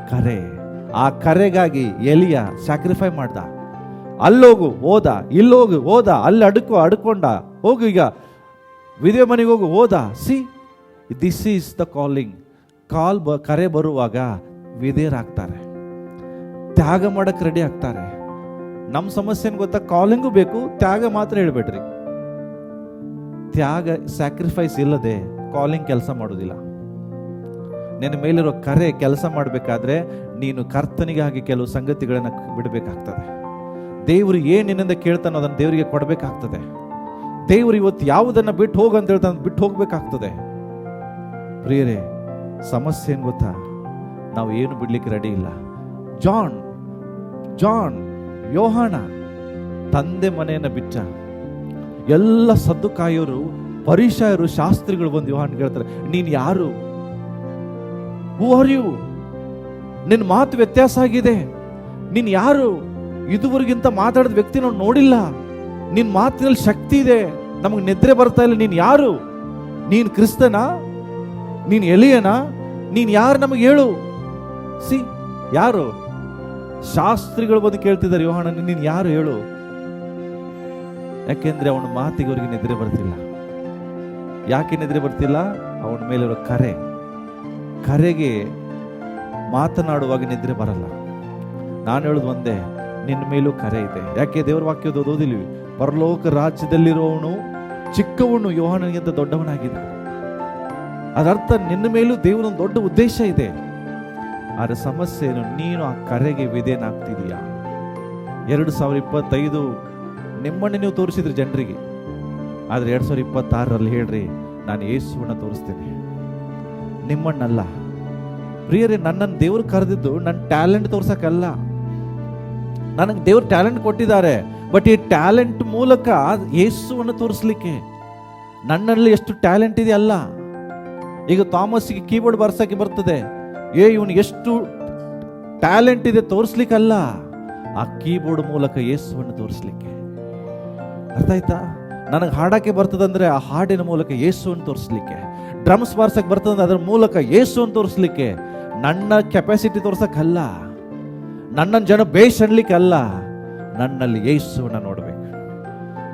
ಕರೆ. ಆ ಕರೆಗಾಗಿ ಎಲಿಯ ಸ್ಯಾಕ್ರಿಫೈ ಮಾಡ್ದ. ಅಲ್ಲೋಗು ಹೋದ, ಇಲ್ಲೋಗು ಹೋದ, ಅಲ್ಲಿ ಅಡ್ಕೊಂಡ, ಹೋಗು ಈಗ ವಿಧವೆ ಮನೆಗೆ ಹೋಗು ಹೋದ. This is the calling. ಕರೆ ಬರುವಾಗ ವಿಧೇಯರಾಗ್ತಾರೆ, ತ್ಯಾಗ ಮಾಡಕ್ಕೆ ರೆಡಿ ಆಗ್ತಾರೆ. ನಮ್ಮ ಸಮಸ್ಯೆ ಏನು ಗೊತ್ತಾ? ಕಾಲಿಂಗು ಬೇಕು, ತ್ಯಾಗ ಮಾತ್ರ ಹೇಳ್ಬೇಡ್ರಿ. ತ್ಯಾಗ, ಸ್ಯಾಕ್ರಿಫೈಸ್ ಇಲ್ಲದೆ ಕಾಲಿಂಗ್ ಕೆಲಸ ಮಾಡೋದಿಲ್ಲ. ನಿನ್ನ ಮೇಲಿರೋ ಕರೆ ಕೆಲಸ ಮಾಡಬೇಕಾದ್ರೆ ನೀನು ಕರ್ತನಿಗಾಗಿ ಕೆಲವು ಸಂಗತಿಗಳನ್ನು ಬಿಡಬೇಕಾಗ್ತದೆ. ದೇವರು ಏನು ನಿನ್ನಿಂದ ಕೇಳ್ತಾನೋ ಅದನ್ನು ದೇವರಿಗೆ ಕೊಡಬೇಕಾಗ್ತದೆ. ದೇವರು ಇವತ್ತು ಯಾವುದನ್ನು ಬಿಟ್ಟು ಹೋಗು ಅಂತ ಹೇಳ್ತಾನೆ, ಬಿಟ್ಟು ಹೋಗ್ಬೇಕಾಗ್ತದೆ. ಪ್ರಿಯರೇ, ಸಮಸ್ಯೆ ಏನು ಗೊತ್ತಾ? ನಾವು ಏನು ಬಿಡ್ಲಿಕ್ಕೆ ರೆಡಿ ಇಲ್ಲ. ಜಾನ್ ಯೋಹಾನ ತಂದೆ ಮನೆಯನ್ನು ಬಿಟ್ಟ. ಎಲ್ಲ ಸದ್ದುಕಾಯರು, ಪರಿಸಯರು, ಶಾಸ್ತ್ರಿಗಳು ಬಂದು ಯೋಹಾನ್ ಹೇಳ್ತಾರೆ, ನೀನು ಯಾರು? Who are you? ನಿನ್ನ ಮಾತು ವ್ಯತ್ಯಾಸ ಆಗಿದೆ. ನೀನು ಯಾರು? ಇದುವರೆಗಿಂತ ಮಾತಾಡಿದ ವ್ಯಕ್ತಿ ನಾವು ನೋಡಿಲ್ಲ. ನಿನ್ನ ಮಾತಿನಲ್ಲಿ ಶಕ್ತಿ ಇದೆ, ನಮಗೆ ನಿದ್ರೆ ಬರ್ತಾ ಇಲ್ಲ. ನೀನು ಯಾರು? ನೀನು ಕ್ರಿಸ್ತನಾ? ನೀನು ಎಲಿಯನಾ? ನೀನು ಯಾರು ನಮಗೆ ಹೇಳು? ಯಾರು? ಶಾಸ್ತ್ರಿಗಳು ಬಂದು ಕೇಳ್ತಿದ್ದಾರೆ, ಯೋಹಾನ ನೀನು ಯಾರು ಹೇಳು? ಯಾಕೆಂದ್ರೆ ಅವನ ಮಾತಿಗೆ ಅವರಿಗೆ ನಿದ್ರೆ ಬರ್ತಿಲ್ಲ. ಯಾಕೆ ನಿದ್ರೆ ಬರ್ತಿಲ್ಲ? ಅವನ ಮೇಲಿರೋ ಕರೆಗೆ ಮಾತನಾಡುವಾಗ ನಿದ್ರೆ ಬರಲ್ಲ. ನಾನು ಹೇಳುದು ಒಂದೇ, ನಿನ್ನ ಮೇಲೂ ಕರೆ ಇದೆ. ಯಾಕೆ? ದೇವರ ವಾಕ್ಯದ ಓದಿಲ್ವಿ? ಪರಲೋಕ ರಾಜ್ಯದಲ್ಲಿರೋವನು ಚಿಕ್ಕವನು ಯೋಹಾನನಿಗಿಂತ ದೊಡ್ಡವನಾಗಿದೆ. ಅದರ್ಥ ನಿನ್ನ ಮೇಲೂ ದೇವರೊಂದು ದೊಡ್ಡ ಉದ್ದೇಶ ಇದೆ. ಆದರೆ ಸಮಸ್ಯೆ ಏನು? ನೀನು ಆ ಕರೆಗೆ ವಿಧೇಯನಾಗ್ತಿದೀಯಾ? 2025 ನಿಮ್ಮನ್ನು ನೀವು ತೋರಿಸಿದ್ರಿ ಜನರಿಗೆ, ಆದರೆ 2026ರಲ್ಲಿ ಹೇಳ್ರಿ, ನಾನು ಯೇಸುವನ್ನ ತೋರಿಸ್ತೇನೆ, ನಿಮ್ಮಣ್ಣಲ್ಲ. ಪ್ರಿಯರೇ, ನನ್ನನ್ನು ದೇವರು ಕರೆದಿದ್ದು ನನ್ನ ಟ್ಯಾಲೆಂಟ್ ತೋರ್ಸಕ್ಕಲ್ಲ. ನನಗೆ ದೇವ್ರು ಟ್ಯಾಲೆಂಟ್ ಕೊಟ್ಟಿದ್ದಾರೆ, ಬಟ್ ಈ ಟ್ಯಾಲೆಂಟ್ ಮೂಲಕ ಯೇಸುವನ್ನು ತೋರಿಸ್ಲಿಕ್ಕೆ. ನನ್ನಲ್ಲಿ ಎಷ್ಟು ಟ್ಯಾಲೆಂಟ್ ಇದೆ ಅಲ್ಲ. ಈಗ ಥಾಮಸ್ಗೆ ಕೀಬೋರ್ಡ್ ಬರ್ಸಕ್ಕೆ ಬರ್ತದೆ, ಇವನು ಎಷ್ಟು ಟ್ಯಾಲೆಂಟ್ ಇದೆ ತೋರಿಸ್ಲಿಕ್ಕಲ್ಲ, ಆ ಕೀಬೋರ್ಡ್ ಮೂಲಕ ಯೇಸುವನ್ನು ತೋರಿಸ್ಲಿಕ್ಕೆ. ಅರ್ಥ ಆಯ್ತಾ? ನನಗೆ ಹಾಡಕ್ಕೆ ಬರ್ತದಂದ್ರೆ ಆ ಹಾಡಿನ ಮೂಲಕ ಯೇಸುವನ್ನು ತೋರಿಸ್ಲಿಕ್ಕೆ. ಡ್ರಮ್ಸ್ ಬಾರ್ಸಕ್ಕೆ ಬರ್ತದಂದ್ರೆ ಅದರ ಮೂಲಕ ಯೇಸುವನ್ನು ತೋರಿಸ್ಲಿಕ್ಕೆ. ನನ್ನ ಕೆಪಾಸಿಟಿ ತೋರ್ಸಕ್ಕಲ್ಲ, ನನ್ನನ್ನು ಜನ ಬೇಷ್ ಅನ್ಲಿಕ್ಕೆ ಅಲ್ಲ. ನನ್ನಲ್ಲಿ ಯೇಸುವನ್ನು ನೋಡ್ಬೇಕು,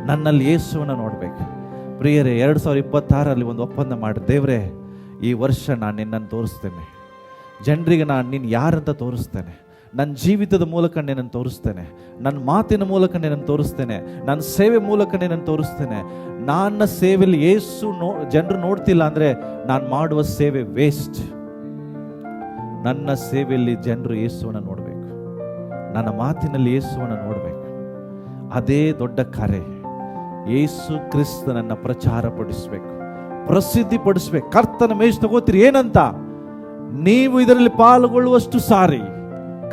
ನನ್ನಲ್ಲಿ ಯೇಸುವನ್ನು ನೋಡ್ಬೇಕು. ಪ್ರಿಯರೇ, 2026ರಲ್ಲಿ ಒಂದು ಒಪ್ಪಂದ ಮಾಡಿ, ದೇವರೇ ಈ ವರ್ಷ ನಾನು ನಿನ್ನನ್ನು ತೋರಿಸ್ತೇನೆ. ಜನರಿಗೆ ನಾನು ನೀನು ಯಾರಂತ ತೋರಿಸ್ತೇನೆ. ನನ್ನ ಜೀವಿತದ ಮೂಲಕ ನಿನ್ನನ್ನು ತೋರಿಸ್ತೇನೆ, ನನ್ನ ಮಾತಿನ ಮೂಲಕ ನಿನ್ನನ್ನು ತೋರಿಸ್ತೇನೆ, ನನ್ನ ಸೇವೆ ಮೂಲಕ ನಿನ್ನನ್ನು ತೋರಿಸ್ತೇನೆ. ನನ್ನ ಸೇವೆಯಲ್ಲಿ ಜನರು ನೋಡ್ತಿಲ್ಲ ಅಂದರೆ ನಾನು ಮಾಡುವ ಸೇವೆ ವೇಸ್ಟ್. ನನ್ನ ಸೇವೆಯಲ್ಲಿ ಜನರು ಯೇಸುವನ್ನು ನೋಡಬೇಕು, ನನ್ನ ಮಾತಿನಲ್ಲಿ ಯೇಸುವನ್ನು ನೋಡಬೇಕು. ಅದೇ ದೊಡ್ಡ ಕರೆ. ಯೇಸು ಕ್ರಿಸ್ತನನ್ನು ಪ್ರಚಾರ ಪಡಿಸಬೇಕು, ಪ್ರಸಿದ್ಧಿ ಪಡಿಸ್ಬೇಕು. ಕರ್ತನ ಮೇಜ್ ತಗೋತೀರಿ ಏನಂತ? ನೀವು ಇದರಲ್ಲಿ ಪಾಲ್ಗೊಳ್ಳುವಷ್ಟು ಸಾರಿ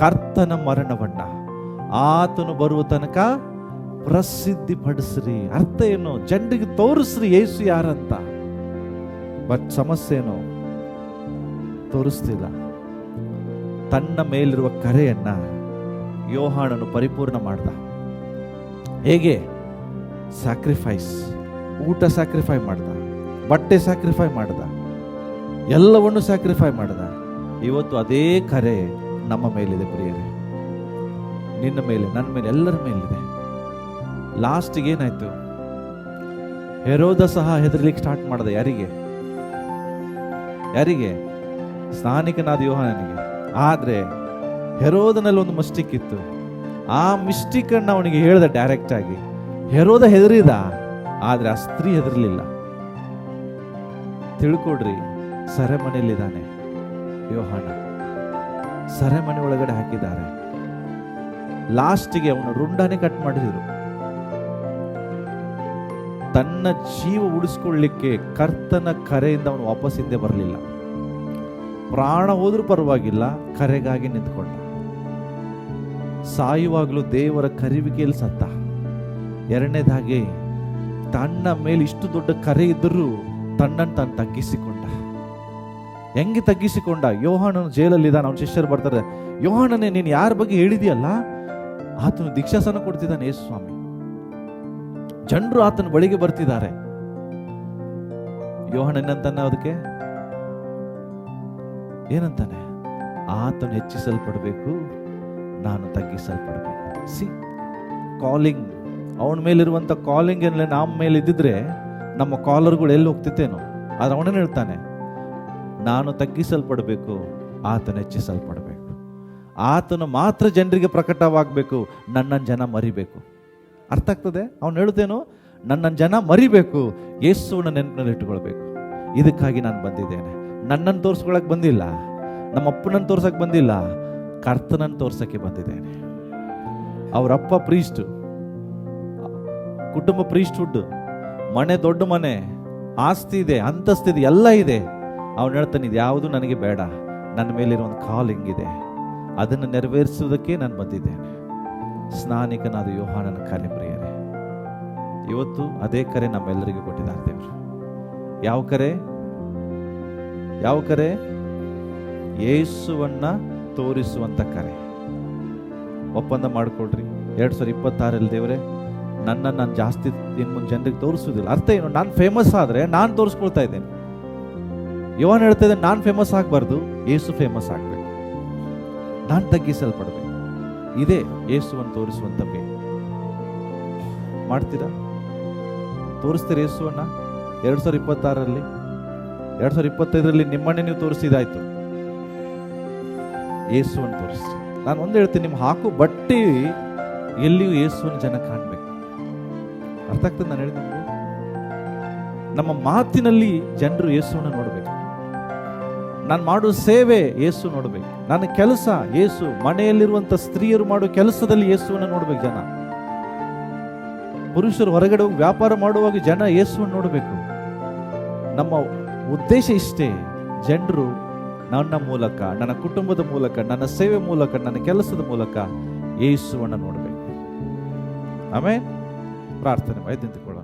ಕರ್ತನ ಮರಣವನ್ನ ಆತನು ಬರುವ ತನಕ ಪ್ರಸಿದ್ಧಿ ಪಡಿಸ್ರಿ. ಅರ್ಥ ಏನು? ಜನರಿಗೆ ತೋರಿಸ್ರಿ ಯೇಸು ಯಾರಂತ. ಬಟ್ ಸಮಸ್ಯೆ ಏನು? ತೋರಿಸ್ತಿಲ್ಲ. ತನ್ನ ಮೇಲಿರುವ ಕರೆಯನ್ನ ಯೋಹಾನನು ಪರಿಪೂರ್ಣ ಮಾಡ್ದ. ಹೇಗೆ? ಸ್ಯಾಕ್ರಿಫೈಸ್. ಊಟ ಸ್ಯಾಕ್ರಿಫೈ ಮಾಡ್ದ, ಬಟ್ಟೆ ಸ್ಯಾಕ್ರಿಫೈ ಮಾಡ್ದ, ಎಲ್ಲವನ್ನು ಸ್ಯಾಕ್ರಿಫೈ ಮಾಡ್ದ. ಇವತ್ತು ಅದೇ ಕರೆ ನಮ್ಮ ಮೇಲಿದೆ ಪ್ರಿಯರೇ, ನಿನ್ನ ಮೇಲೆ, ನನ್ನ ಮೇಲೆ, ಎಲ್ಲರ ಮೇಲಿದೆ. ಲಾಸ್ಟಿಗೆ ಏನಾಯ್ತು? ಹೆರೋದ ಸಹ ಹೆದರ್ಲಿಕ್ಕೆ ಸ್ಟಾರ್ಟ್ ಮಾಡ್ದ. ಯಾರಿಗೆ? ಸ್ನಾನಿಕನಾದ ಯೋಹಾನನಿಗೆ. ಆದ್ರೆ ಹೆರೋದನಲ್ಲಿ ಒಂದು ಮಿಸ್ಟೇಕ್ ಇತ್ತು. ಆ ಮಿಸ್ಟೇಕ್ ಅನ್ನು ಅವನಿಗೆ ಹೇಳ್ದ ಡೈರೆಕ್ಟ್ ಆಗಿ. ಹೆರೋದ ಹೆದರಿದ, ಆದ್ರೆ ಆ ಸ್ತ್ರೀ ಹೆದರ್ಲಿಲ್ಲ. ತಿಳ್ಕೊಡ್ರಿ, ಸೆರೆಮನೆಯಲ್ಲಿದ್ದಾನೆ ಯೋಹಾನ. ಸೆರೆಮನೆ ಒಳಗಡೆ ಹಾಕಿದ್ದಾರೆ. ಲಾಸ್ಟಿಗೆ ಅವನು ರುಂಡಾನೆ ಕಟ್ ಮಾಡಿದ್ರು. ತನ್ನ ಜೀವ ಉಳಿಸ್ಕೊಳ್ಳಿಕ್ಕೆ ಕರ್ತನ ಕರೆಯಿಂದ ಅವನು ವಾಪಸ್ ಹಿಂದೆ ಬರಲಿಲ್ಲ. ಪ್ರಾಣ ಹೋದ್ರೂ ಪರವಾಗಿಲ್ಲ, ಕರೆಗಾಗಿ ನಿಂತ್ಕೊಂಡ. ಸಾಯುವಾಗಲೂ ದೇವರ ಕರೆಯುವಿಕೆಯಲ್ಲಿ ಸತ್ತ. ಎರಡನೇದಾಗಿ ತನ್ನ ಮೇಲೆ ಇಷ್ಟು ದೊಡ್ಡ ಕರೆ ಇದ್ದರೂ ತನ್ನನ್ನು ತಾನು ತಗ್ಗಿಸಿಕೊಂಡ. ಹೆಂಗೆ ತಗ್ಗಿಸಿಕೊಂಡ? ಯೋಹಾನನು ಜೈಲಲ್ಲಿದ್ದಾನೆ, ಅವನ ಶಿಷ್ಯರು ಬರ್ತಾರೆ, ಯೋಹಾನನೇ ನೀನು ಯಾರ ಬಗ್ಗೆ ಹೇಳಿದೆಯಲ್ಲ, ಆತನು ದೀಕ್ಷಾಸನ ಕೊಡ್ತಿದ್ದಾನೆ ಯೇಸು ಸ್ವಾಮಿ. ಜನರು ಆತನ ಬಳಿಗೆ ಬರ್ತಿದ್ದಾರೆ. ಯೋಹಾನನಂತಾನೆ ಅದಕ್ಕೆ ಏನಂತಾನೆ? ಆತನು ಹೆಚ್ಚಿಸಲ್ಪಡಬೇಕು, ನಾನು ತಗ್ಗಿಸಲ್ಪಡಬೇಕು. ಕಾಲಿಂಗ್, ಅವನ ಮೇಲಿರುವಂಥ ಕಾಲಿಂಗ್ ಏನಿಲ್ಲ ನಮ್ಮ ಮೇಲೆ ಇದ್ದಿದ್ರೆ ನಮ್ಮ ಕಾಲರ್ಗಳು ಎಲ್ಲಿ ಹೋಗ್ತಿತ್ತೇನೋ. ಆದ್ರೆ ಅವನೇನು ಹೇಳ್ತಾನೆ? ನಾನು ತಗ್ಗಿಸಲ್ಪಡಬೇಕು, ಆತನ ಹೆಚ್ಚಿಸಲ್ಪಡಬೇಕು. ಆತನು ಮಾತ್ರ ಜನರಿಗೆ ಪ್ರಕಟವಾಗಬೇಕು, ನನ್ನನ್ನು ಜನ ಮರಿಬೇಕು. ಅರ್ಥ ಆಗ್ತದೆ? ಅವನು ಹೇಳುತ್ತೇನು, ನನ್ನನ್ನು ಜನ ಮರಿಬೇಕು, ಯೇಸುವನ್ನ ನೆನಪಿನಲ್ಲಿ ಇಟ್ಟುಕೊಳ್ಬೇಕು. ಇದಕ್ಕಾಗಿ ನಾನು ಬಂದಿದ್ದೇನೆ. ನನ್ನನ್ನು ತೋರಿಸ್ಕೊಳಕ್ಕೆ ಬಂದಿಲ್ಲ, ನಮ್ಮ ಅಪ್ಪನನ್ನು ತೋರ್ಸಕ್ಕೆ ಬಂದಿಲ್ಲ, ಕರ್ತನನ್ನು ತೋರ್ಸಕ್ಕೆ ಬಂದಿದ್ದೇನೆ. ಅವರಪ್ಪ ಪ್ರೀಸ್ಟ್, ಕುಟುಂಬ ಪ್ರೀಸ್ಟ್ಹುಡ್, ಮನೆ ದೊಡ್ಡ ಮನೆ, ಆಸ್ತಿ ಇದೆ, ಅಂತಸ್ತಿದೆ, ಎಲ್ಲ ಇದೆ. ಅವನು ಹೇಳ್ತಾನೆ, ಇದು ಯಾವುದು ನನಗೆ ಬೇಡ, ನನ್ನ ಮೇಲಿರೋ ಒಂದು ಕಾಲಿಂಗ್ ಇದೆ, ಅದನ್ನು ನೆರವೇರಿಸುವುದಕ್ಕೆ ನಾನು ಬಂದಿದ್ದೇನೆ. ಸ್ನಾನಿಕನಾದ ಯೋಹಾನನ ಕರೆ ಪ್ರಿಯರೇ, ಇವತ್ತು ಅದೇ ಕರೆ ನಮ್ಮೆಲ್ಲರಿಗೂ ಕೊಟ್ಟಿದ್ದಾರೆ ದೇವರು. ಯಾವ ಕರೆ? ಯಾವ ಕರೆ? ಯೇಸುವನ್ನ ತೋರಿಸುವಂತ ಕರೆ. ಒಪ್ಪಂದ ಮಾಡಿಕೊಡ್ರಿ. 2026 ದೇವರೇ, ನನ್ನನ್ನು ನಾನು ಜಾಸ್ತಿ ಇನ್ನು ಜನರಿಗೆ ತೋರಿಸೋದಿಲ್ಲ. ಅರ್ಥ ಏನು? ನಾನು ಫೇಮಸ್ ಆದರೆ ನಾನು ತೋರಿಸ್ಕೊಳ್ತಾ ಇದ್ದೇನೆ. ಯೋಹಾನ ಹೇಳ್ತಾ ಇದ್ದೇನೆ, ನಾನು ಫೇಮಸ್ ಆಗಬಾರ್ದು, ಯೇಸು ಫೇಮಸ್ ಆಗಬೇಕು, ನಾನು ತಗ್ಗಿಸಲ್ಪಡಬೇಕು. ಇದೇ ಯೇಸುವನ್ನು ತೋರಿಸುವಂತ ಬೇ. ಮಾಡ್ತೀರಾ? ತೋರಿಸ್ತೀರ ಯೇಸುವನ್ನ? 2026 2025 ನಿಮ್ಮನ್ನೇ ನೀವು ತೋರಿಸಿದಾಯ್ತು. ಯೇಸುವನ್ನು ತೋರಿಸಿ. ನಾನು ಒಂದು ಹೇಳ್ತೀನಿ, ನಿಮ್ಮ ಹಾಕು ಬಟ್ಟೆ ಎಲ್ಲಿಯೂ ಯೇಸುವನ್ನು ಜನ ಕಾಣಬೇಕು. ಅರ್ಥ ಆಗ್ತದೆ ನಾನು ಹೇಳಿದ? ನಮ್ಮ ಮಾತಿನಲ್ಲಿ ಜನರು ಯೇಸುವನ್ನು ನೋಡಬೇಕು. ನಾನು ಮಾಡುವ ಸೇವೆ ಯೇಸು ನೋಡಬೇಕು. ನನ್ನ ಕೆಲಸ ಯೇಸು, ಮನೆಯಲ್ಲಿರುವಂತ ಸ್ತ್ರೀಯರು ಮಾಡುವ ಕೆಲಸದಲ್ಲಿ ಯೇಸುವನ್ನು ನೋಡಬೇಕು ಜನ. ಪುರುಷರು ಹೊರಗಡೆ ಹೋಗಿ ವ್ಯಾಪಾರ ಮಾಡುವಾಗ ಜನ ಯೇಸುವನ್ನು ನೋಡಬೇಕು. ನಮ್ಮ ಉದ್ದೇಶ ಇಷ್ಟೇ, ಜನರು ನನ್ನ ಮೂಲಕ, ನನ್ನ ಕುಟುಂಬದ ಮೂಲಕ, ನನ್ನ ಸೇವೆ ಮೂಲಕ, ನನ್ನ ಕೆಲಸದ ಮೂಲಕ ಯೇಸುವನ್ನು ನೋಡಬೇಕು. ಆಮೇಲೆ ಪ್ರಾರ್ಥನೆ ಮಾಡಿ ನಿಂತುಕೊಳ್ಳೋಣ.